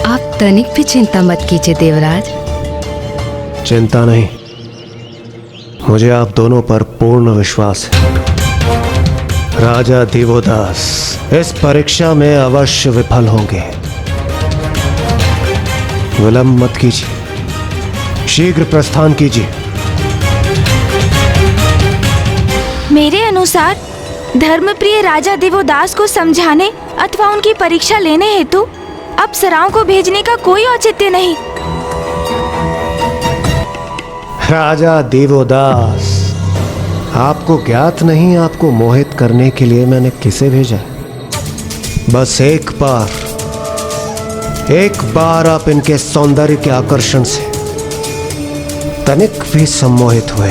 आप तनिक भी चिंता मत कीजिए देवराज। चिंता नहीं, मुझे आप दोनों पर पूर्ण विश्वास है। राजा दिवोदास इस परीक्षा में अवश्य विफल होंगे। विलंब मत कीजिए, शीघ्र प्रस्थान कीजिए। मेरे अनुसार धर्मप्रिय राजा देवोदास को समझाने अथवा उनकी परीक्षा लेने हेतु अप्सराओं को भेजने का कोई औचित्य नहीं। राजा देवोदास, आपको ज्ञात नहीं आपको मोहित करने के लिए मैंने किसे भेजा? बस एक बार आप इनके सौंदर्य के आकर्षण से तनिक भी सम्मोहित हुए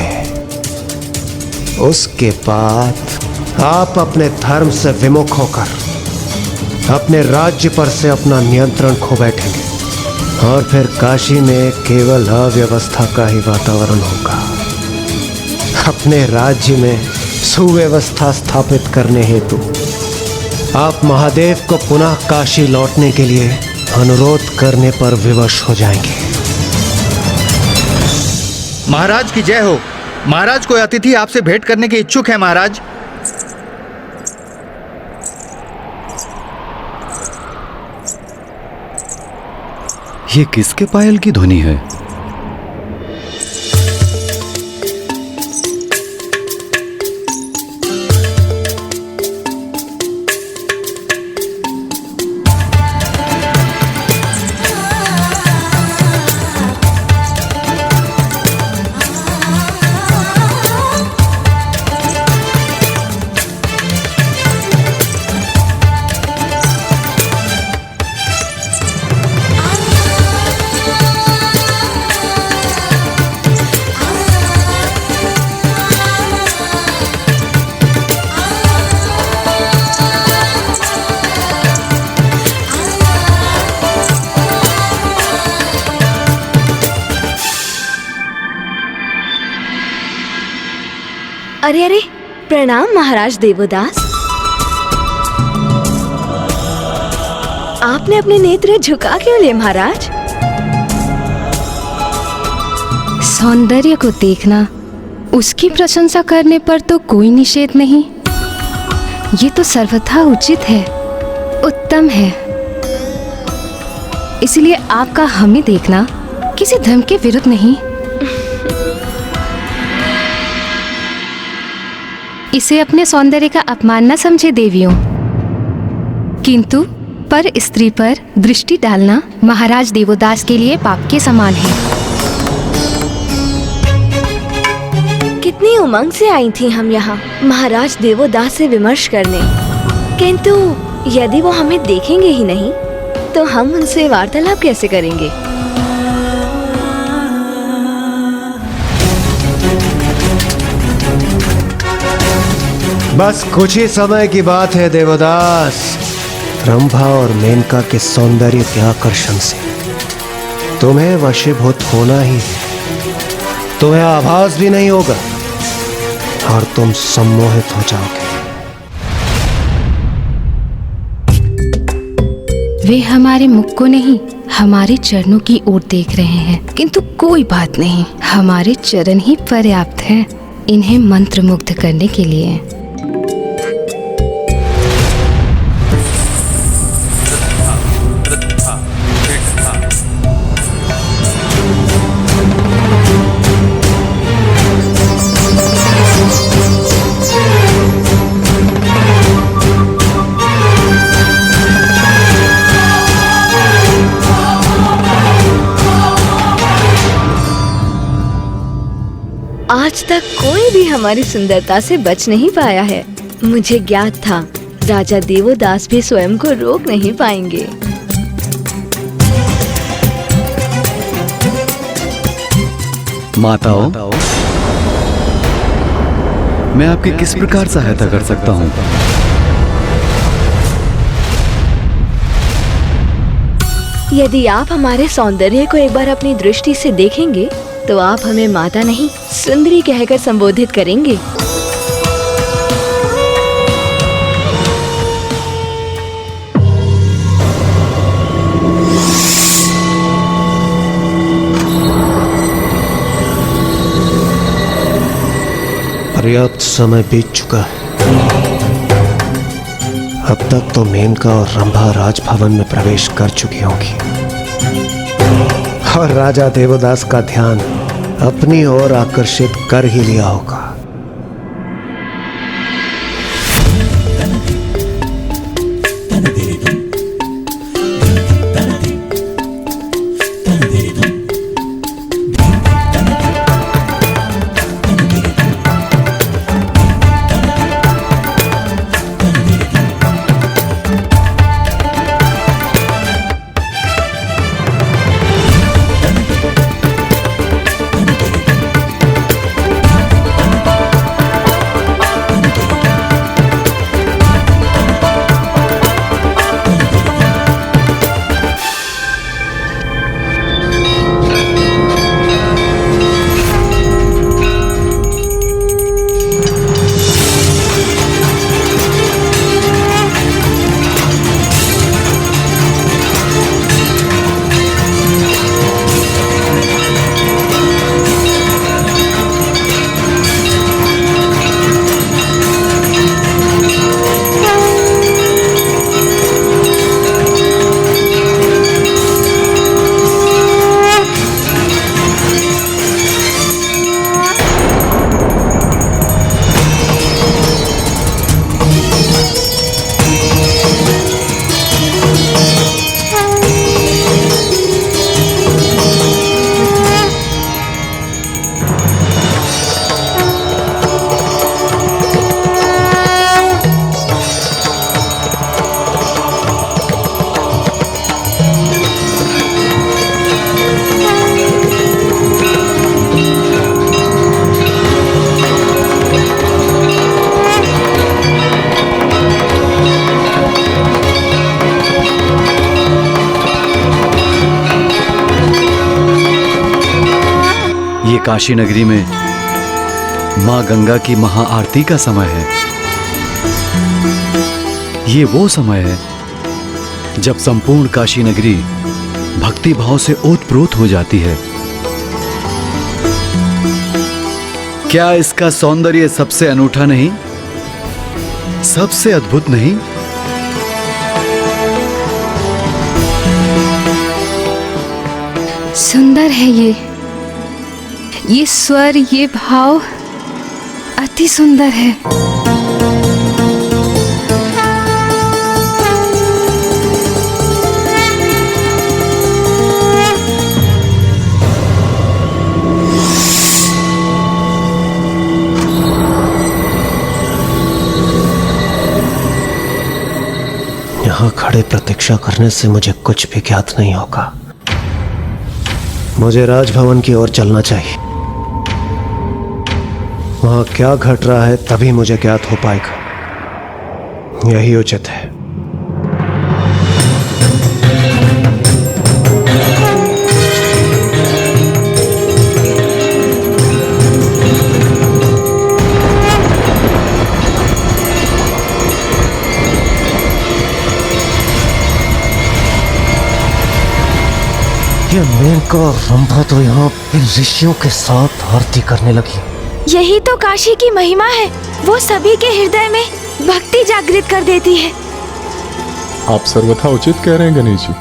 उसके बाद आप अपने धर्म से विमुख होकर अपने राज्य पर से अपना नियंत्रण खो बैठेंगे और फिर काशी में केवल अव्यवस्था का ही वातावरण होगा। अपने राज्य में सुव्यवस्था स्थापित करने हेतु आप महादेव को पुनः काशी लौटने के लिए अनुरोध करने पर विवश हो जाएंगे। महाराज की जय हो। महाराज, कोई अतिथि आपसे भेंट करने के इच्छुक है महाराज। ये किसके पायल की ध्वनि है? अरे अरे, प्रणाम महाराज देवोदास। आपने अपने नेत्र झुका क्यों लिए महाराज? सौंदर्य को देखना, उसकी प्रशंसा करने पर तो कोई निषेध नहीं। ये तो सर्वथा उचित है, उत्तम है। इसलिए आपका हमें देखना किसी धर्म के विरुद्ध नहीं। इसे अपने सौंदर्य का अपमान न समझे देवियों, किंतु पर स्त्री पर दृष्टि डालना महाराज देवोदास के लिए पाप के समान है। कितनी उमंग से आई थी हम यहाँ महाराज देवोदास से विमर्श करने, किंतु यदि वो हमें देखेंगे ही नहीं तो हम उनसे वार्तालाप कैसे करेंगे? बस कुछ ही समय की बात है देवदास। रंभा और मेनका के सौंदर्य के आकर्षण से तुम्हें वशीभूत होना ही है। तुम्हें आभास भी नहीं होगा और तुम सम्मोहित हो जाओगे। वे हमारे मुख को नहीं, हमारे चरणों की ओर देख रहे हैं, किंतु कोई बात नहीं, हमारे चरण ही पर्याप्त हैं इन्हें मंत्रमुग्ध करने के लिए। आज तक कोई भी हमारी सुंदरता से बच नहीं पाया है। मुझे ज्ञात था राजा देवोदास भी स्वयं को रोक नहीं पाएंगे। माताओं, मैं आपकी किस प्रकार सहायता कर सकता हूँ? यदि आप हमारे सौंदर्य को एक बार अपनी दृष्टि से देखेंगे तो आप हमें माता नहीं सुंदरी कहकर संबोधित करेंगे। पर्याप्त समय बीत चुका है। अब तक तो मेनका और रंभा राजभवन में प्रवेश कर चुकी होंगी और राजा देवदास का ध्यान अपनी ओर आकर्षित कर ही लिया होगा। काशी नगरी में माँ गंगा की महाआरती का समय है। ये वो समय है जब संपूर्ण काशी नगरी भक्ति भाव से ओतप्रोत हो जाती है। क्या इसका सौंदर्य सबसे अनूठा नहीं, सबसे अद्भुत नहीं? सुंदर है ये स्वर, ये भाव अति सुंदर है। यहाँ खड़े प्रतीक्षा करने से मुझे कुछ भी ज्ञात नहीं होगा। मुझे राजभवन की ओर चलना चाहिए। वहां क्या घट रहा है तभी मुझे ज्ञात हो पाएगा। यही उचित है। ये मेनका और रंभा तो यहाँ इन ऋषियों के साथ आरती करने लगी। यही तो काशी की महिमा है, वो सभी के हृदय में भक्ति जागृत कर देती है। आप सर्वथा उचित कह रहे हैं गणेश जी,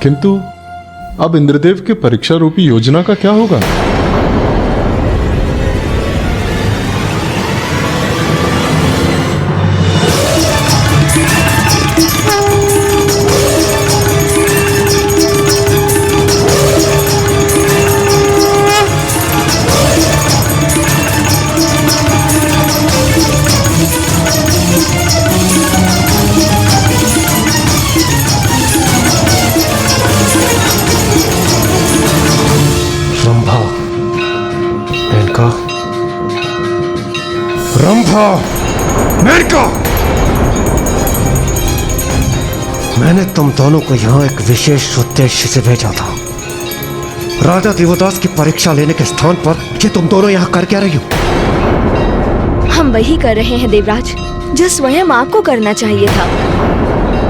किंतु अब इंद्रदेव के परीक्षा रूपी योजना का क्या होगा? रंभा, मेनका, मैंने तुम दोनों को यहाँ एक विशेष उद्देश्य से भेजा था। राजा देवदास की परीक्षा लेने के स्थान पर ये तुम दोनों यहाँ कर क्या रही हो? हम वही कर रहे हैं देवराज, जो स्वयं आपको करना चाहिए था।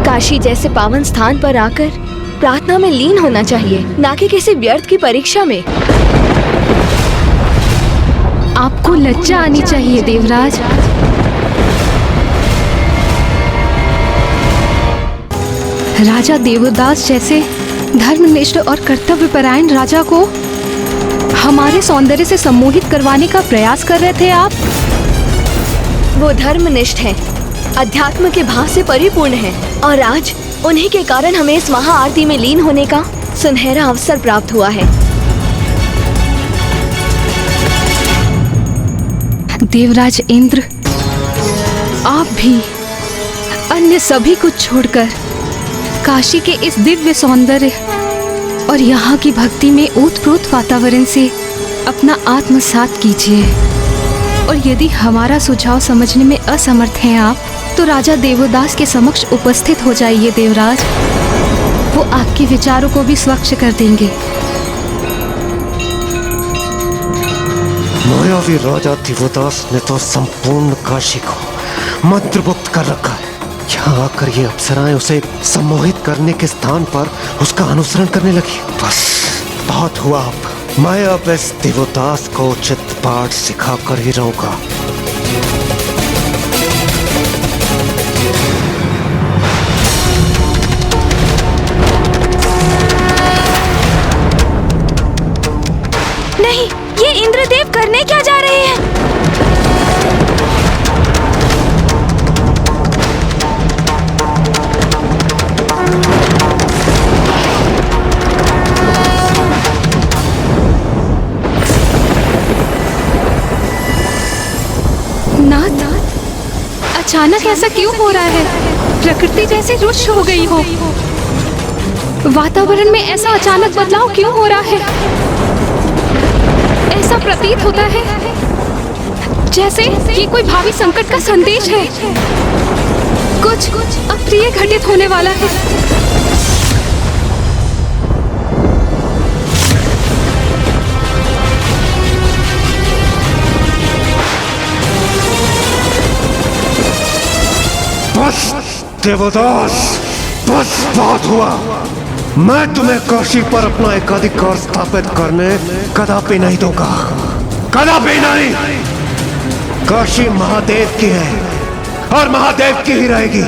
काशी जैसे पावन स्थान पर आकर प्रार्थना में लीन होना चाहिए, ना कि किसी व्यर्थ की परीक्षा में। आपको लज्जा आनी चाहिए देवराज। राजा देवदास जैसे धर्मनिष्ठ और कर्तव्यपरायण राजा को हमारे सौंदर्य से सम्मोहित करवाने का प्रयास कर रहे थे आप। वो धर्मनिष्ठ हैं, अध्यात्म के भाव से परिपूर्ण हैं, और आज उन्हीं के कारण हमें इस महाआरती में लीन होने का सुनहरा अवसर प्राप्त हुआ है। देवराज इंद्र, आप भी अन्य सभी कुछ छोड़कर काशी के इस दिव्य सौंदर्य और यहाँ की भक्ति में ओतप्रोत वातावरण से अपना आत्मसात कीजिए। और यदि हमारा सुझाव समझने में असमर्थ हैं आप, तो राजा देवदास के समक्ष उपस्थित हो जाइए देवराज। वो आपके विचारों को भी स्वच्छ कर देंगे। मायावी राजा देवदास ने तो संपूर्ण काशी को मंत्रमुग्ध कर रखा है। यहाँ आकर ये अप्सराएं उसे सम्मोहित करने के स्थान पर उसका अनुसरण करने लगी। बस बहुत हुआ। अब मैं अब इस देवदास को उचित पाठ सिखाकर ही रहूंगा। नहीं, ये इंद्रदेव करने क्या जा रहे हैं? नाथ, अचानक ऐसा क्यों हो रहा है? प्रकृति जैसे रुष्ट हो गई हो। वातावरण में ऐसा अचानक बदलाव क्यों हो रहा है? ऐसा प्रतीत होता है जैसे ये कोई भावी संकट का संदेश है। कुछ अप्रिय घटित होने वाला है। देवदास, बस बहुत हुआ। मैं तुम्हें काशी पर अपना एकाधिकार स्थापित करने कदापि नहीं दूंगा, कदापि नहीं। काशी महादेव की है और महादेव की ही रहेगी।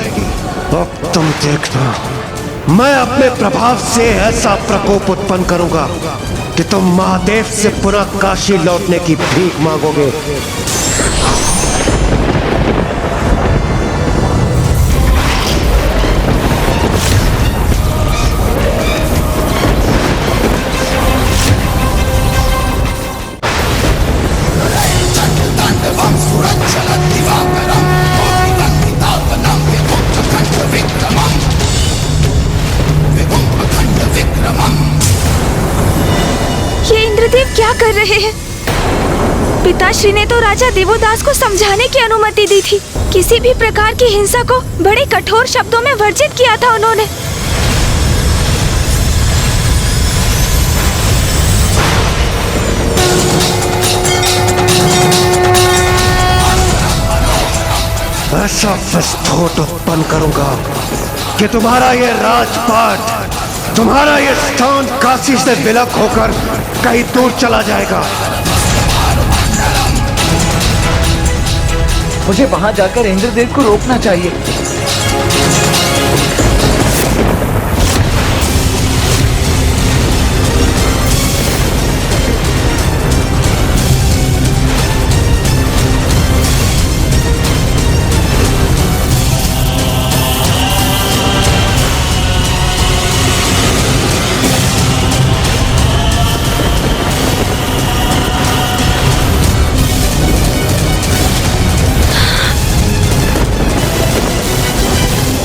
अब तुम देखना, मैं अपने प्रभाव से ऐसा प्रकोप उत्पन्न करूंगा कि तुम महादेव से पुनः काशी लौटने की भीख मांगोगे। क्या कर रहे हैं? पिताश्री ने तो राजा देवोदास को समझाने की अनुमति दी थी। किसी भी प्रकार की हिंसा को बड़े कठोर शब्दों में वर्जित किया था उन्होंने। ऐसा विस्फोट उत्पन्न करूंगा कि तुम्हारा ये राजपाट, तुम्हारा ये स्थान काशी से विलक होकर कहीं दूर चला जाएगा। मुझे वहां जाकर इंद्रदेव को रोकना चाहिए।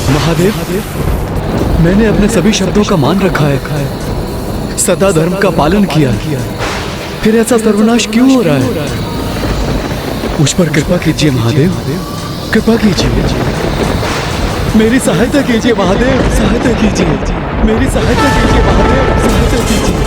महादेव, मैंने अपने सभी शब्दों का मान रखा है, सदा धर्म का पालन किया, फिर ऐसा सर्वनाश क्यों हो रहा है? मुझ पर कृपा कीजिए महादेव, कृपा कीजिए, मेरी सहायता कीजिए महादेव, सहायता कीजिए, मेरी सहायता कीजिए महादेव, सहायता कीजिए।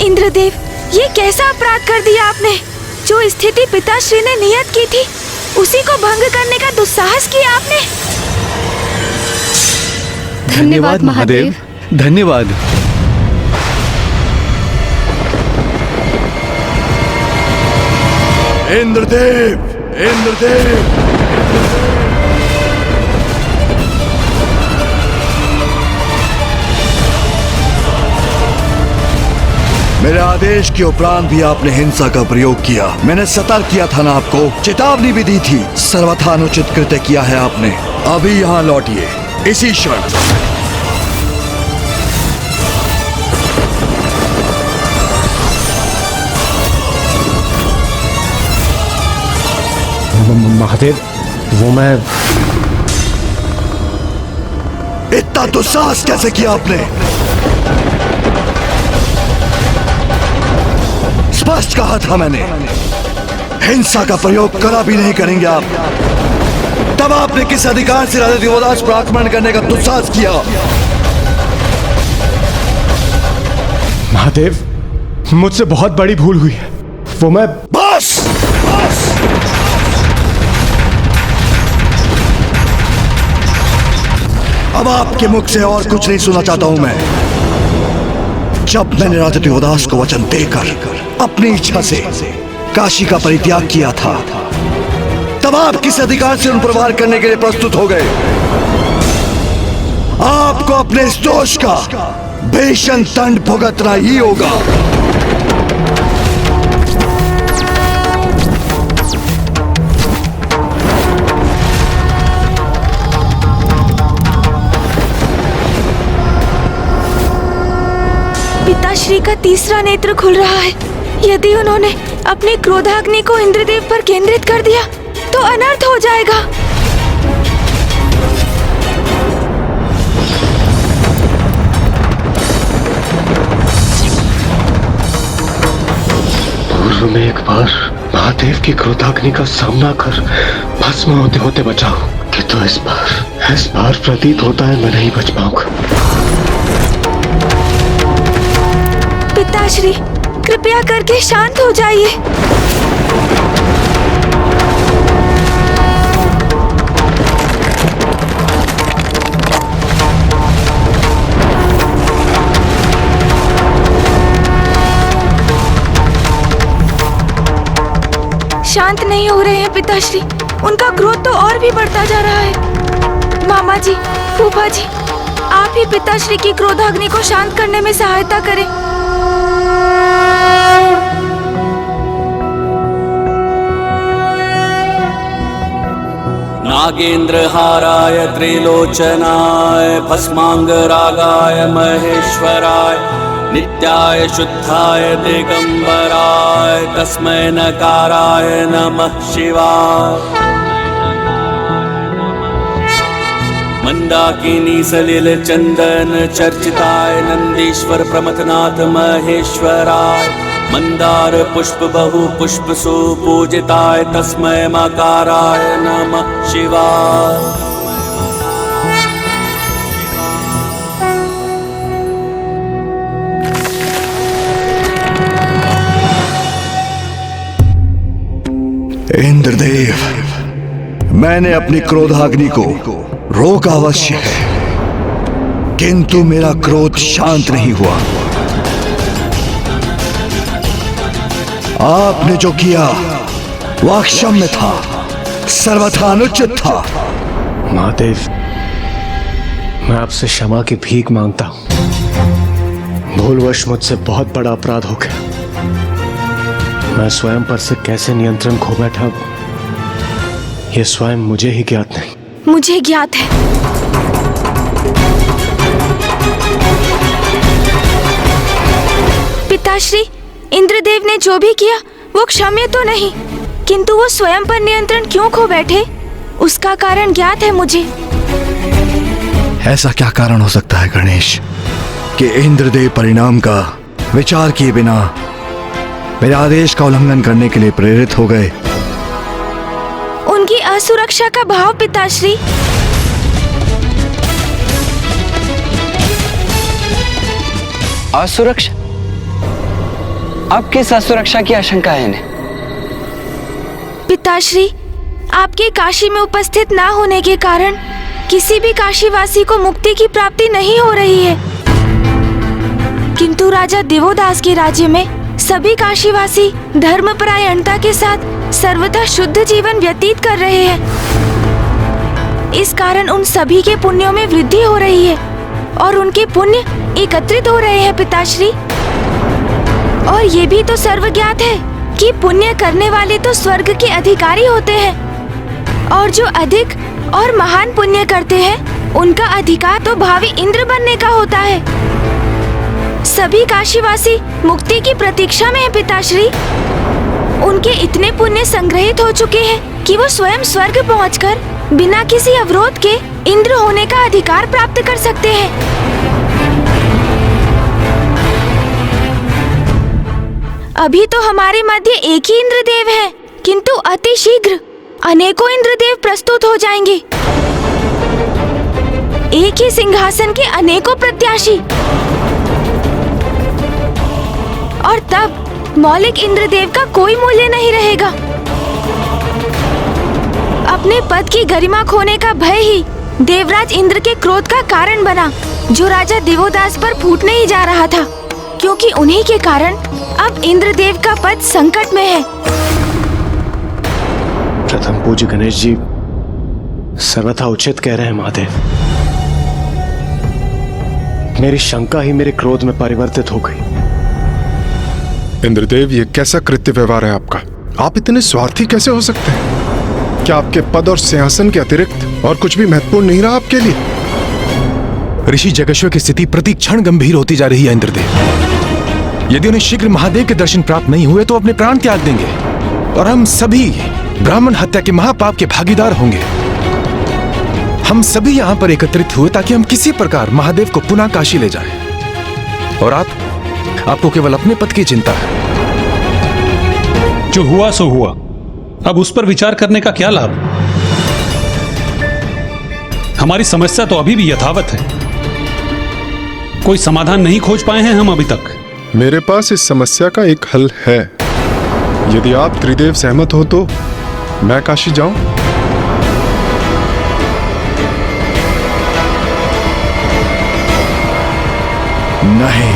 इंद्रदेव, ये कैसा अपराध कर दिया आपने? जो स्थिति पिताश्री ने नियत की थी, उसी को भंग करने का दुस्साहस किया आपने। धन्यवाद महादेव, धन्यवाद। इंद्रदेव, इंद्रदेव, मेरे आदेश के उपरांत भी आपने हिंसा का प्रयोग किया। मैंने सतर्क किया था ना आपको, चेतावनी भी दी थी। सर्वथा अनुचित कृत्य किया है आपने। अभी यहाँ लौटिए, इसी क्षण। महादेव, वो मैं इतना दुस्साहस कैसे किया आपने? स्पष्ट कहा था मैंने, हिंसा का प्रयोग करा भी नहीं करेंगे आप। तब आपने किस अधिकार से राजा देवदास पर आक्रमण करने का दुस्साहस किया? महादेव, मुझसे बहुत बड़ी भूल हुई है। वो मैं बस, बस। अब आपके मुख से और कुछ नहीं सुनना चाहता हूं मैं। जब मैंने राजा देवदास को वचन देकर अपनी इच्छा से काशी का परित्याग किया था, तब आप किस अधिकार से उन पर वार करने के लिए प्रस्तुत हो गए? आपको अपने इस दोष का भीषण दंड भुगतना ही होगा। पिताश्री का तीसरा नेत्र खुल रहा है। यदि उन्होंने अपनी क्रोधाग्नि को इंद्रदेव पर केंद्रित कर दिया तो अनर्थ हो जाएगा। पूर्व में एक बार महादेव की क्रोधाग्नि का सामना कर भस्म होते होते बचाओ, कि तो इस बार प्रतीत होता है मैं नहीं बच पाऊंगा। पिताश्री, कृपया करके शांत हो जाइए। शांत नहीं हो रहे हैं पिताश्री, उनका क्रोध तो और भी बढ़ता जा रहा है। मामा जी, फूफा जी, आप ही पिताश्री की क्रोधाग्नि को शांत करने में सहायता करें। नागेन्द्रहाराय त्रिलोचनाय भस्मांगरागाय महेश्वराय नित्याय शुद्धाय दिगंबराय तस्मै नकाराय नमः शिवाय। मंदाकिनी सलिल चंदन चर्चिताय नंदीश्वर प्रमथनाथ महेश्वराय मंदार पुष्प बहु पुष्प सुपूजिताय तस्मै मकाराय नमः शिवाय। इंद्रदेव, मैंने अपनी क्रोधाग्नि को रोका अवश्य है, किंतु मेरा क्रोध शांत नहीं हुआ। आपने जो किया वह अक्षम्य था, सर्वथा अनुचित था। महादेव, मैं आपसे क्षमा की भीख मांगता हूं। भूलवश मुझसे बहुत बड़ा अपराध हो गया। मैं स्वयं पर से कैसे नियंत्रण खो बैठा, यह स्वयं मुझे ही ज्ञात नहीं। मुझे ज्ञात है। पिताश्री, इंद्रदेव ने जो भी किया वो क्षम्य तो नहीं, किंतु वो स्वयं पर नियंत्रण क्यों खो बैठे, उसका कारण ज्ञात है मुझे। ऐसा क्या कारण हो सकता है गणेश कि इंद्रदेव परिणाम का विचार किए बिना मेरे आदेश का उल्लंघन करने के लिए प्रेरित हो गए? उनकी असुरक्षा का भाव पिताश्री। असुरक्षा? अब किस असुरक्षा की आशंका है इन्हें? पिताश्री, आपके काशी में उपस्थित ना होने के कारण किसी भी काशीवासी को मुक्ति की प्राप्ति नहीं हो रही है, किंतु राजा दिवोदास के राज्य में सभी काशीवासी धर्मपरायणता के साथ सर्वथा शुद्ध जीवन व्यतीत कर रहे हैं। इस कारण उन सभी के पुण्यों में वृद्धि हो रही है और उनके पुण्य एकत्रित हो रहे हैं पिताश्री। और ये भी तो सर्वज्ञात है कि पुण्य करने वाले तो स्वर्ग के अधिकारी होते हैं, और जो अधिक और महान पुण्य करते हैं उनका अधिकार तो भावी इंद्र बनने का होता है। सभी काशीवासी मुक्ति की प्रतीक्षा में हैं पिताश्री। उनके इतने पुण्य संग्रहित हो चुके हैं कि वो स्वयं स्वर्ग पहुंचकर बिना किसी अवरोध के इंद्र होने का अधिकार प्राप्त कर सकते हैं। अभी तो हमारे मध्य एक ही इंद्रदेव है, किंतु अति शीघ्र अनेकों इंद्रदेव प्रस्तुत हो जाएंगे। एक ही सिंहासन के अनेकों प्रत्याशी, और तब मौलिक इंद्रदेव का कोई मूल्य नहीं रहेगा। अपने पद की गरिमा खोने का भय ही देवराज इंद्र के क्रोध का कारण बना, जो राजा दिवोदास पर फूटने ही जा रहा था। क्योंकि उन्हीं के कारण अब इंद्रदेव का पद संकट में है। प्रथम पूज्य गणेश जी सर्वथा उचित कह रहे हैं महादेव। मेरी शंका ही मेरे क्रोध में परिवर्तित हो गई। इंद्रदेव, ये कैसा कृत्य व्यवहार है आपका? आप इतने स्वार्थी कैसे हो सकते हैं? क्या आपके पद और सिंहासन के अतिरिक्त और कुछ भी महत्वपूर्ण नहीं रहा आपके लिए? ऋषि जगेश्वर की स्थिति प्रति क्षण गंभीर होती जा रही है इंद्रदेव। यदि उन्हें शीघ्र महादेव के दर्शन प्राप्त नहीं हुए तो अपने प्राण त्याग देंगे और हम सभी ब्राह्मण हत्या के महापाप के भागीदार होंगे। हम सभी यहाँ पर एकत्रित हुए ताकि हम किसी प्रकार महादेव को पुनः काशी ले जाएं। और आपको केवल अपने पद की चिंता है। जो हुआ सो हुआ, अब उस पर विचार करने का क्या लाभ? हमारी समस्या तो अभी भी यथावत है। कोई समाधान नहीं खोज पाए हैं हम अभी तक। मेरे पास इस समस्या का एक हल है। यदि आप त्रिदेव सहमत हो तो मैं काशी जाऊं? नहीं,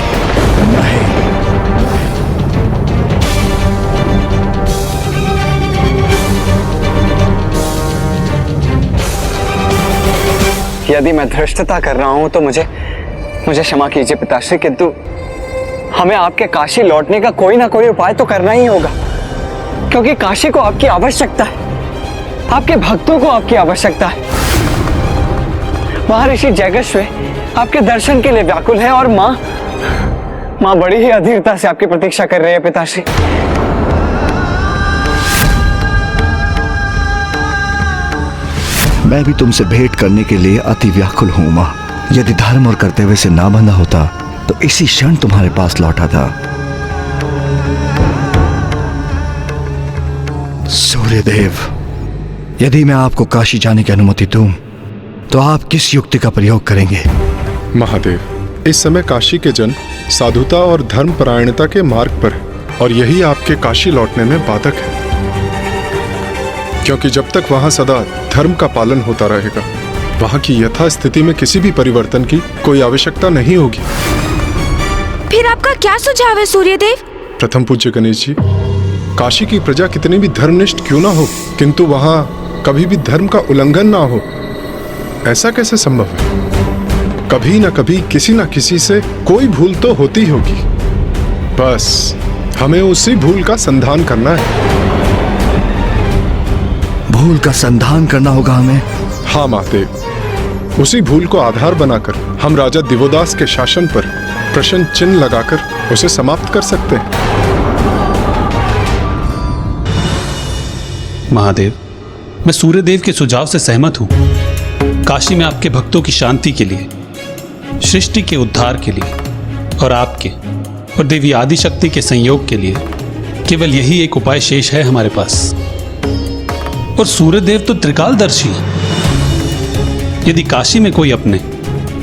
नहीं। यदि मैं धृष्टता कर रहा हूं तो मुझे क्षमा कीजिए पिताश्री, किंतु हमें आपके काशी लौटने का कोई ना कोई उपाय तो करना ही होगा, क्योंकि काशी को आपकी आवश्यकता है, आपके भक्तों को आपकी आवश्यकता है। महर्षि जगेश्वर आपके दर्शन के लिए व्याकुल है और माँ बड़ी ही अधीरता से आपकी प्रतीक्षा कर रही है पिताश्री। मैं भी तुमसे भेंट करने के लिए अति व्याकुल हूं मां। यदि धर्म और कर्तव्य से ना बंधा होता तो इसी क्षण तुम्हारे पास लौटा था। सूर्यदेव, यदि मैं आपको काशी जाने की अनुमति दूं तो आप किस युक्ति का प्रयोग करेंगे? महादेव, इस समय काशी के जन साधुता और धर्म परायणता के मार्ग पर है और यही आपके काशी लौटने में बाधक है, क्योंकि जब तक वहां सदा धर्म का पालन होता रहेगा, वहां की यथास्थिति में किसी भी परिवर्तन की कोई आवश्यकता नहीं होगी। फिर आपका क्या सुझाव है सूर्यदेव? प्रथम पूज्य गणेश जी, काशी की प्रजा कितनी भी धर्मनिष्ठ क्यों ना हो, किंतु वहां कभी भी धर्म का उल्लंघन ना हो, ऐसा कैसे संभव है? कभी ना कभी किसी ना किसी से कोई भूल तो होती होगी। बस हमें उसी भूल का संधान करना है। भूल का संधान करना होगा हमें? हाँ महादेव, उसी भूल को आधार बनाकर हम राजा दिवोदास के शासन पर प्रश्न चिन्ह लगाकर उसे समाप्त कर सकते हैं। महादेव, मैं सूर्यदेव के सुझाव से सहमत हूं। काशी में आपके भक्तों की शांति के लिए, सृष्टि के उद्धार के लिए और आपके और देवी आदिशक्ति के संयोग के लिए केवल यही एक उपाय शेष है हमारे पास। और सूर्यदेव तो त्रिकालदर्शी हैं। यदि काशी में कोई अपने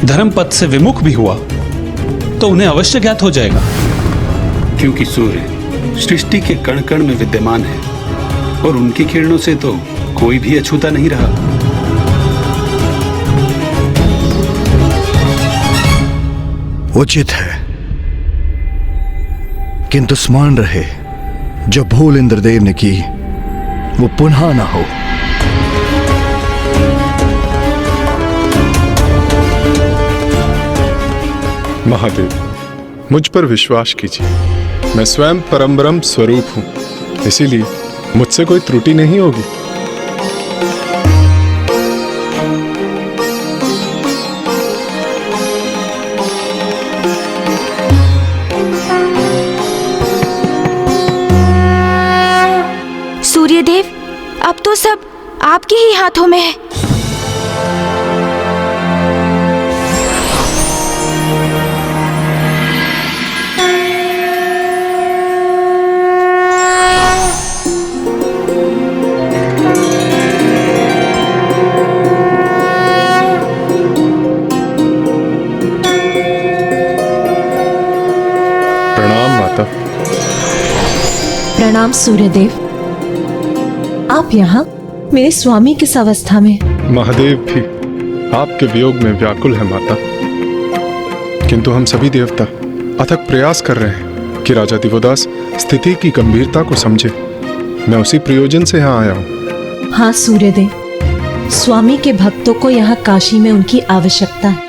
धर्म पथ से विमुख भी हुआ तो उन्हें अवश्य ज्ञात हो जाएगा, क्योंकि सूर्य सृष्टि के कण कण में विद्यमान है और उनकी किरणों से तो कोई भी अछूता नहीं रहा। उचित है, किंतु स्मरण रहे, जो भूल इंद्रदेव ने की वो पुनः ना हो। महादेव, मुझ पर विश्वास कीजिए, मैं स्वयं परम ब्रह्म स्वरूप हूं, इसीलिए मुझसे कोई त्रुटि नहीं होगी। सूर्यदेव, अब तो सब आपके ही हाथों में है। प्रणाम माता। प्रणाम सूर्यदेव। आप यहाँ मेरे स्वामी किस अवस्था में? महादेव भी आपके वियोग में व्याकुल है माता, किंतु हम सभी देवता अथक प्रयास कर रहे हैं कि राजा दिवोदास स्थिति की गंभीरता को समझे। मैं उसी प्रयोजन से यहाँ आया हूँ। हाँ सूर्यदेव, स्वामी के भक्तों को यहाँ काशी में उनकी आवश्यकता है।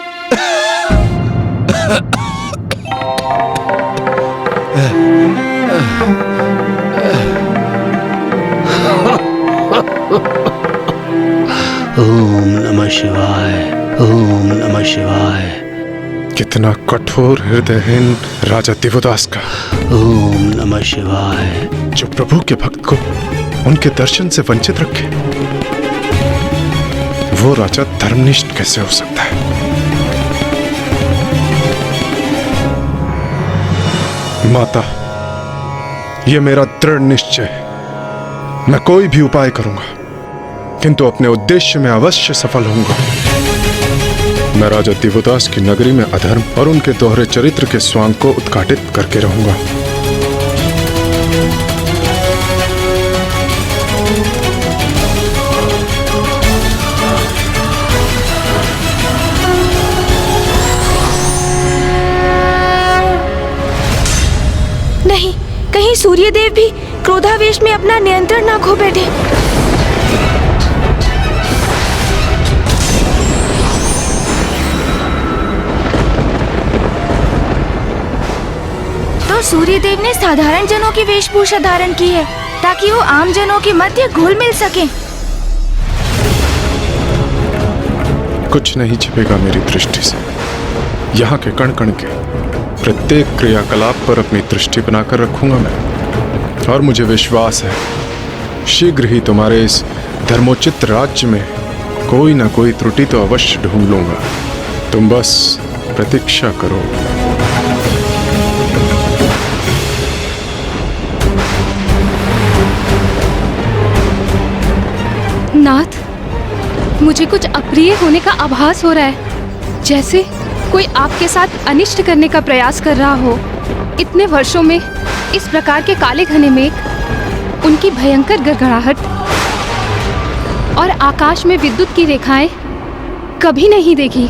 ओम नमः शिवाय, ओम नमः शिवाय। कितना कठोर हृदयहीन राजा दिवोदास का। ओम नमः शिवाय। जो प्रभु के भक्त को उनके दर्शन से वंचित रखे, वो राजा धर्मनिष्ठ कैसे हो सकता है? माता, यह मेरा दृढ़ निश्चय है। मैं कोई भी उपाय करूंगा, किंतु अपने उद्देश्य में अवश्य सफल होऊंगा। मैं राजा दिवोदास की नगरी में अधर्म और उनके दोहरे चरित्र के स्वांग को उद्घाटित करके रहूंगा। नहीं, कहीं सूर्यदेव भी क्रोधावेश में अपना नियंत्रण ना खो बैठे। तो सूर्यदेव ने साधारण जनों की वेशभूषा धारण की है ताकि वो आम जनों के मध्य घुल मिल सके। कुछ नहीं छिपेगा मेरी दृष्टि से। यहाँ के कण कण के प्रत्येक क्रियाकलाप पर अपनी दृष्टि बनाकर रखूंगा मैं। और मुझे विश्वास है, शीघ्र ही तुम्हारे इस धर्मोचित राज्य में कोई ना कोई त्रुटि तो अवश्य ढूंढ लूंगा। तुम बस प्रतीक्षा करो। नाथ, मुझे कुछ अप्रिय होने का आभास हो रहा है, जैसे कोई आपके साथ अनिष्ट करने का प्रयास कर रहा हो। इतने वर्षों में इस प्रकार के काले घने मेघ, उनकी भयंकर गड़गड़ाहट और आकाश में विद्युत की रेखाएं कभी नहीं देखी।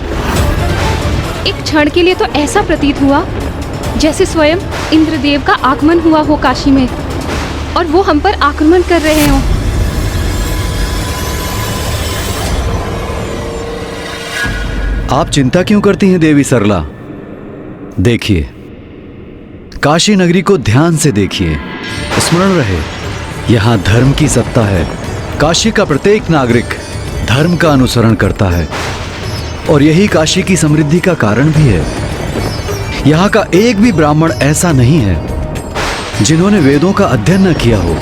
एक क्षण के लिए तो ऐसा प्रतीत हुआ जैसे स्वयं इंद्रदेव का आगमन हुआ हो काशी में और वो हम पर आक्रमण कर रहे हों। आप चिंता क्यों करती हैं देवी सरला? देखिए, काशी नगरी को ध्यान से देखिए। स्मरण रहे, यहाँ धर्म की सत्ता है। काशी का प्रत्येक नागरिक धर्म का अनुसरण करता है और यही काशी की समृद्धि का कारण भी है। यहाँ का एक भी ब्राह्मण ऐसा नहीं है जिन्होंने वेदों का अध्ययन न किया हो।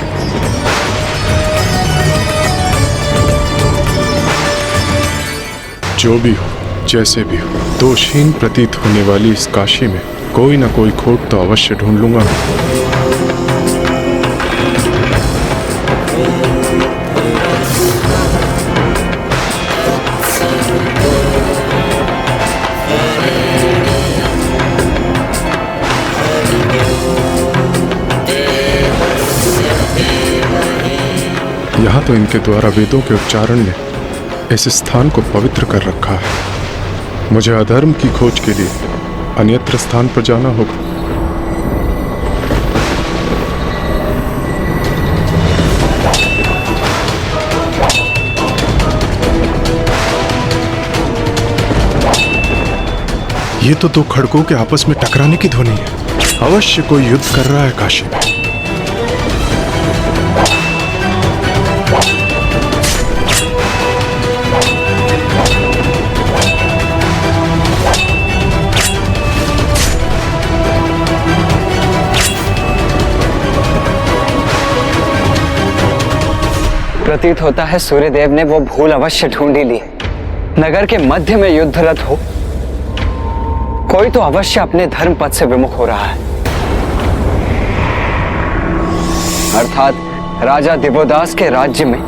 जो भी हो, जैसे भी हो, दोषहीन प्रतीत होने वाली इस काशी में कोई ना कोई खोट तो अवश्य ढूंढ लूंगा। यहाँ तो इनके द्वारा वेदों के उच्चारण ने इस स्थान को पवित्र कर रखा है। मुझे अधर्म की खोज के लिए अन्यत्र स्थान पर जाना होगा। ये तो दो खड़कों के आपस में टकराने की ध्वनि है। अवश्य कोई युद्ध कर रहा है काशी में। प्रतीत होता है सूर्यदेव ने वो भूल अवश्य ढूंढ ही ली। नगर के मध्य में युद्धरत हो कोई तो अवश्य अपने धर्म पथ से विमुख हो रहा है, अर्थात राजा दिवोदास के राज्य में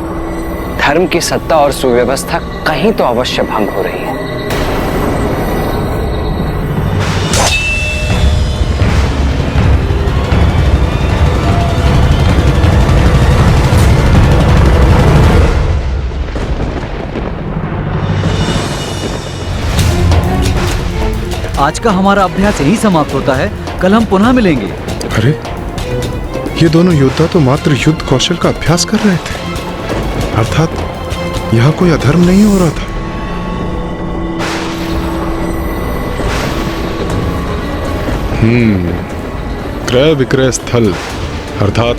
धर्म की सत्ता और सुव्यवस्था कहीं तो अवश्य भंग हो रही है। आज का हमारा अभ्यास यही समाप्त होता है। कल हम पुनः मिलेंगे। अरे, ये दोनों योद्धा तो मात्र युद्ध कौशल का अभ्यास कर रहे थे, अर्थात यहाँ कोई अधर्म नहीं हो रहा था। क्रय विक्रय स्थल, अर्थात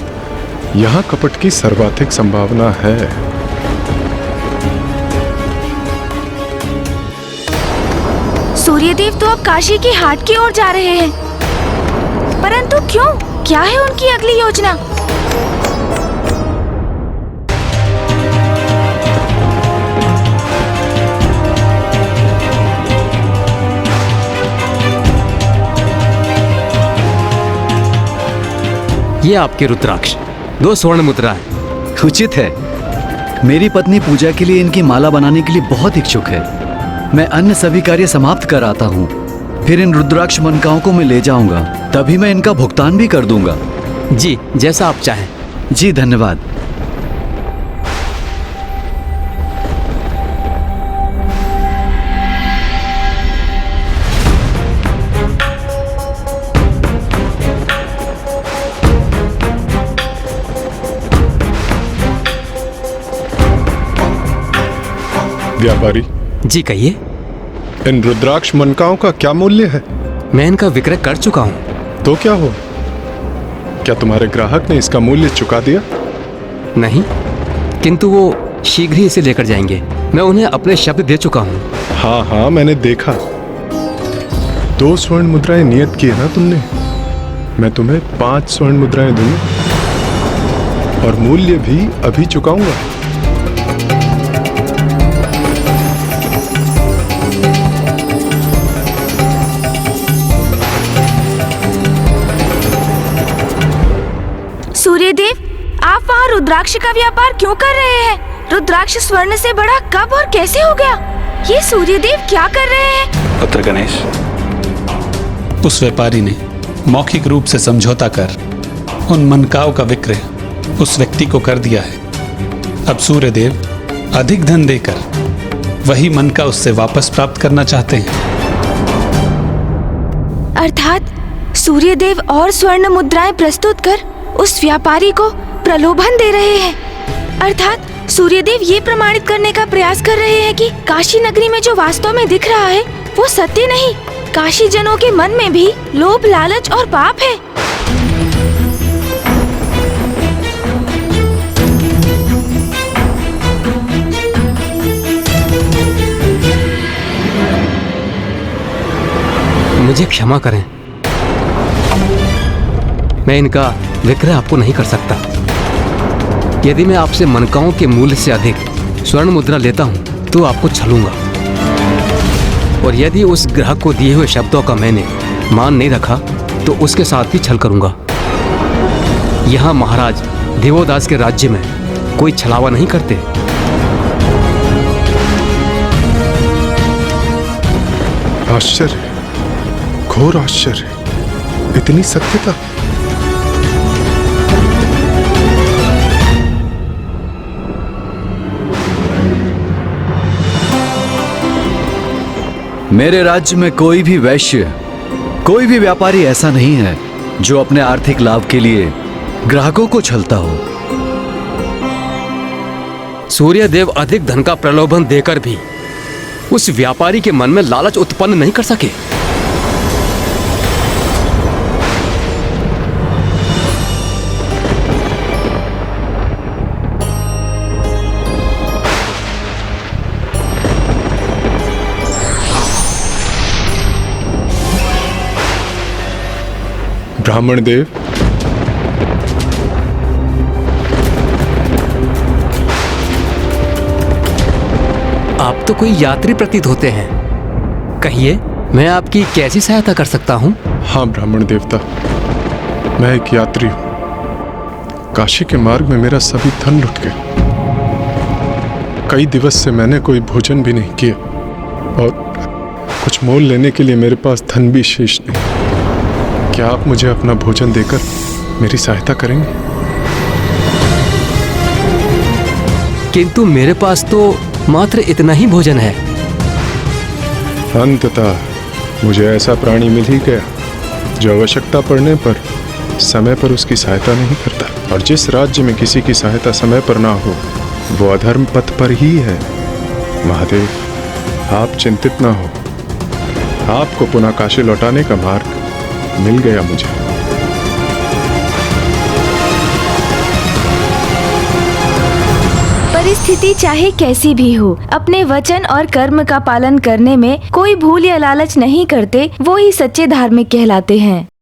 यहाँ कपट की सर्वाधिक संभावना है। सूर्यदेव तो अब काशी की हाट की ओर जा रहे हैं, परंतु क्यों? क्या है उनकी अगली योजना? ये आपके रुद्राक्ष 2 स्वर्ण मुद्राएं। उचित है। मेरी पत्नी पूजा के लिए इनकी माला बनाने के लिए बहुत इच्छुक है। मैं अन्य सभी कार्य समाप्त कर आता हूँ, फिर इन रुद्राक्ष मनकाओं को मैं ले जाऊंगा, तभी मैं इनका भुगतान भी कर दूंगा। जी, जैसा आप चाहें। जी, धन्यवाद। व्यापारी जी, कहिए। इन रुद्राक्ष मनकाओं का क्या मूल्य है? मैं इनका विक्रय कर चुका हूँ। तो क्या हुआ? क्या तुम्हारे ग्राहक ने इसका मूल्य चुका दिया? नहीं, किंतु वो शीघ्र ही इसे लेकर जाएंगे। मैं उन्हें अपने शब्द दे चुका हूँ। हाँ हाँ, मैंने देखा। 2 स्वर्ण मुद्राएं नियत की है ना तुमने? मैं तुम्हें 5 स्वर्ण मुद्राएं दूंगा और मूल्य भी अभी चुकाऊंगा। सूर्यदेव, आप वहाँ रुद्राक्ष का व्यापार क्यों कर रहे हैं? रुद्राक्ष स्वर्ण से बड़ा कब और कैसे हो गया? ये सूर्यदेव क्या कर रहे हैं? पुत्र गणेश, उस व्यापारी ने मौखिक रूप से समझौता कर उन मनकाओं का विक्रय उस व्यक्ति को कर दिया है। अब सूर्यदेव अधिक धन देकर वही मनका उससे वापस प्राप्त करना चाहते हैं। अर्थात सूर्यदेव और स्वर्ण मुद्राएं प्रस्तुत कर उस व्यापारी को प्रलोभन दे रहे हैं। अर्थात सूर्यदेव ये प्रमाणित करने का प्रयास कर रहे हैं कि काशी नगरी में जो वास्तव में दिख रहा है वो सत्य नहीं, काशी जनों के मन में भी लोभ, लालच और पाप है। मुझे क्षमा करें, मैं इनका विक्रय आपको नहीं कर सकता। यदि मैं आपसे मनकाओं के मूल्य से अधिक स्वर्ण मुद्रा लेता हूं तो आपको छलूंगा, और यदि उस ग्राहक को दिए हुए शब्दों का मैंने मान नहीं रखा तो उसके साथ भी छल करूंगा। यहाँ महाराज देवोदास के राज्य में कोई छलावा नहीं करते। आश्चर्य, घोर आश्चर्य, इतनी सत्यता। मेरे राज्य में कोई भी वैश्य, कोई भी व्यापारी ऐसा नहीं है जो अपने आर्थिक लाभ के लिए ग्राहकों को छलता हो। सूर्यदेव अधिक धन का प्रलोभन देकर भी उस व्यापारी के मन में लालच उत्पन्न नहीं कर सके। ब्राह्मण देव, आप तो कोई यात्री प्रतीत होते हैं, कहिए मैं आपकी कैसी सहायता कर सकता हूँ? हाँ ब्राह्मण देवता, मैं एक यात्री हूँ। काशी के मार्ग में मेरा सभी धन लुट गया। कई दिवस से मैंने कोई भोजन भी नहीं किया और कुछ मोल लेने के लिए मेरे पास धन भी शेष नहीं। क्या आप मुझे अपना भोजन देकर मेरी सहायता करेंगे? किंतु मेरे पास तो मात्र इतना ही भोजन है। अंततः मुझे ऐसा प्राणी मिल ही गया जो आवश्यकता पड़ने पर समय पर उसकी सहायता नहीं करता। और जिस राज्य में किसी की सहायता समय पर ना हो वो अधर्म पथ पर ही है। महादेव, आप चिंतित ना हो, आपको पुनः काशी लौटाने का मार्ग मिल गया मुझे। परिस्थिति चाहे कैसी भी हो, अपने वचन और कर्म का पालन करने में कोई भूल या लालच नहीं करते, वो ही सच्चे धार्मिक कहलाते हैं।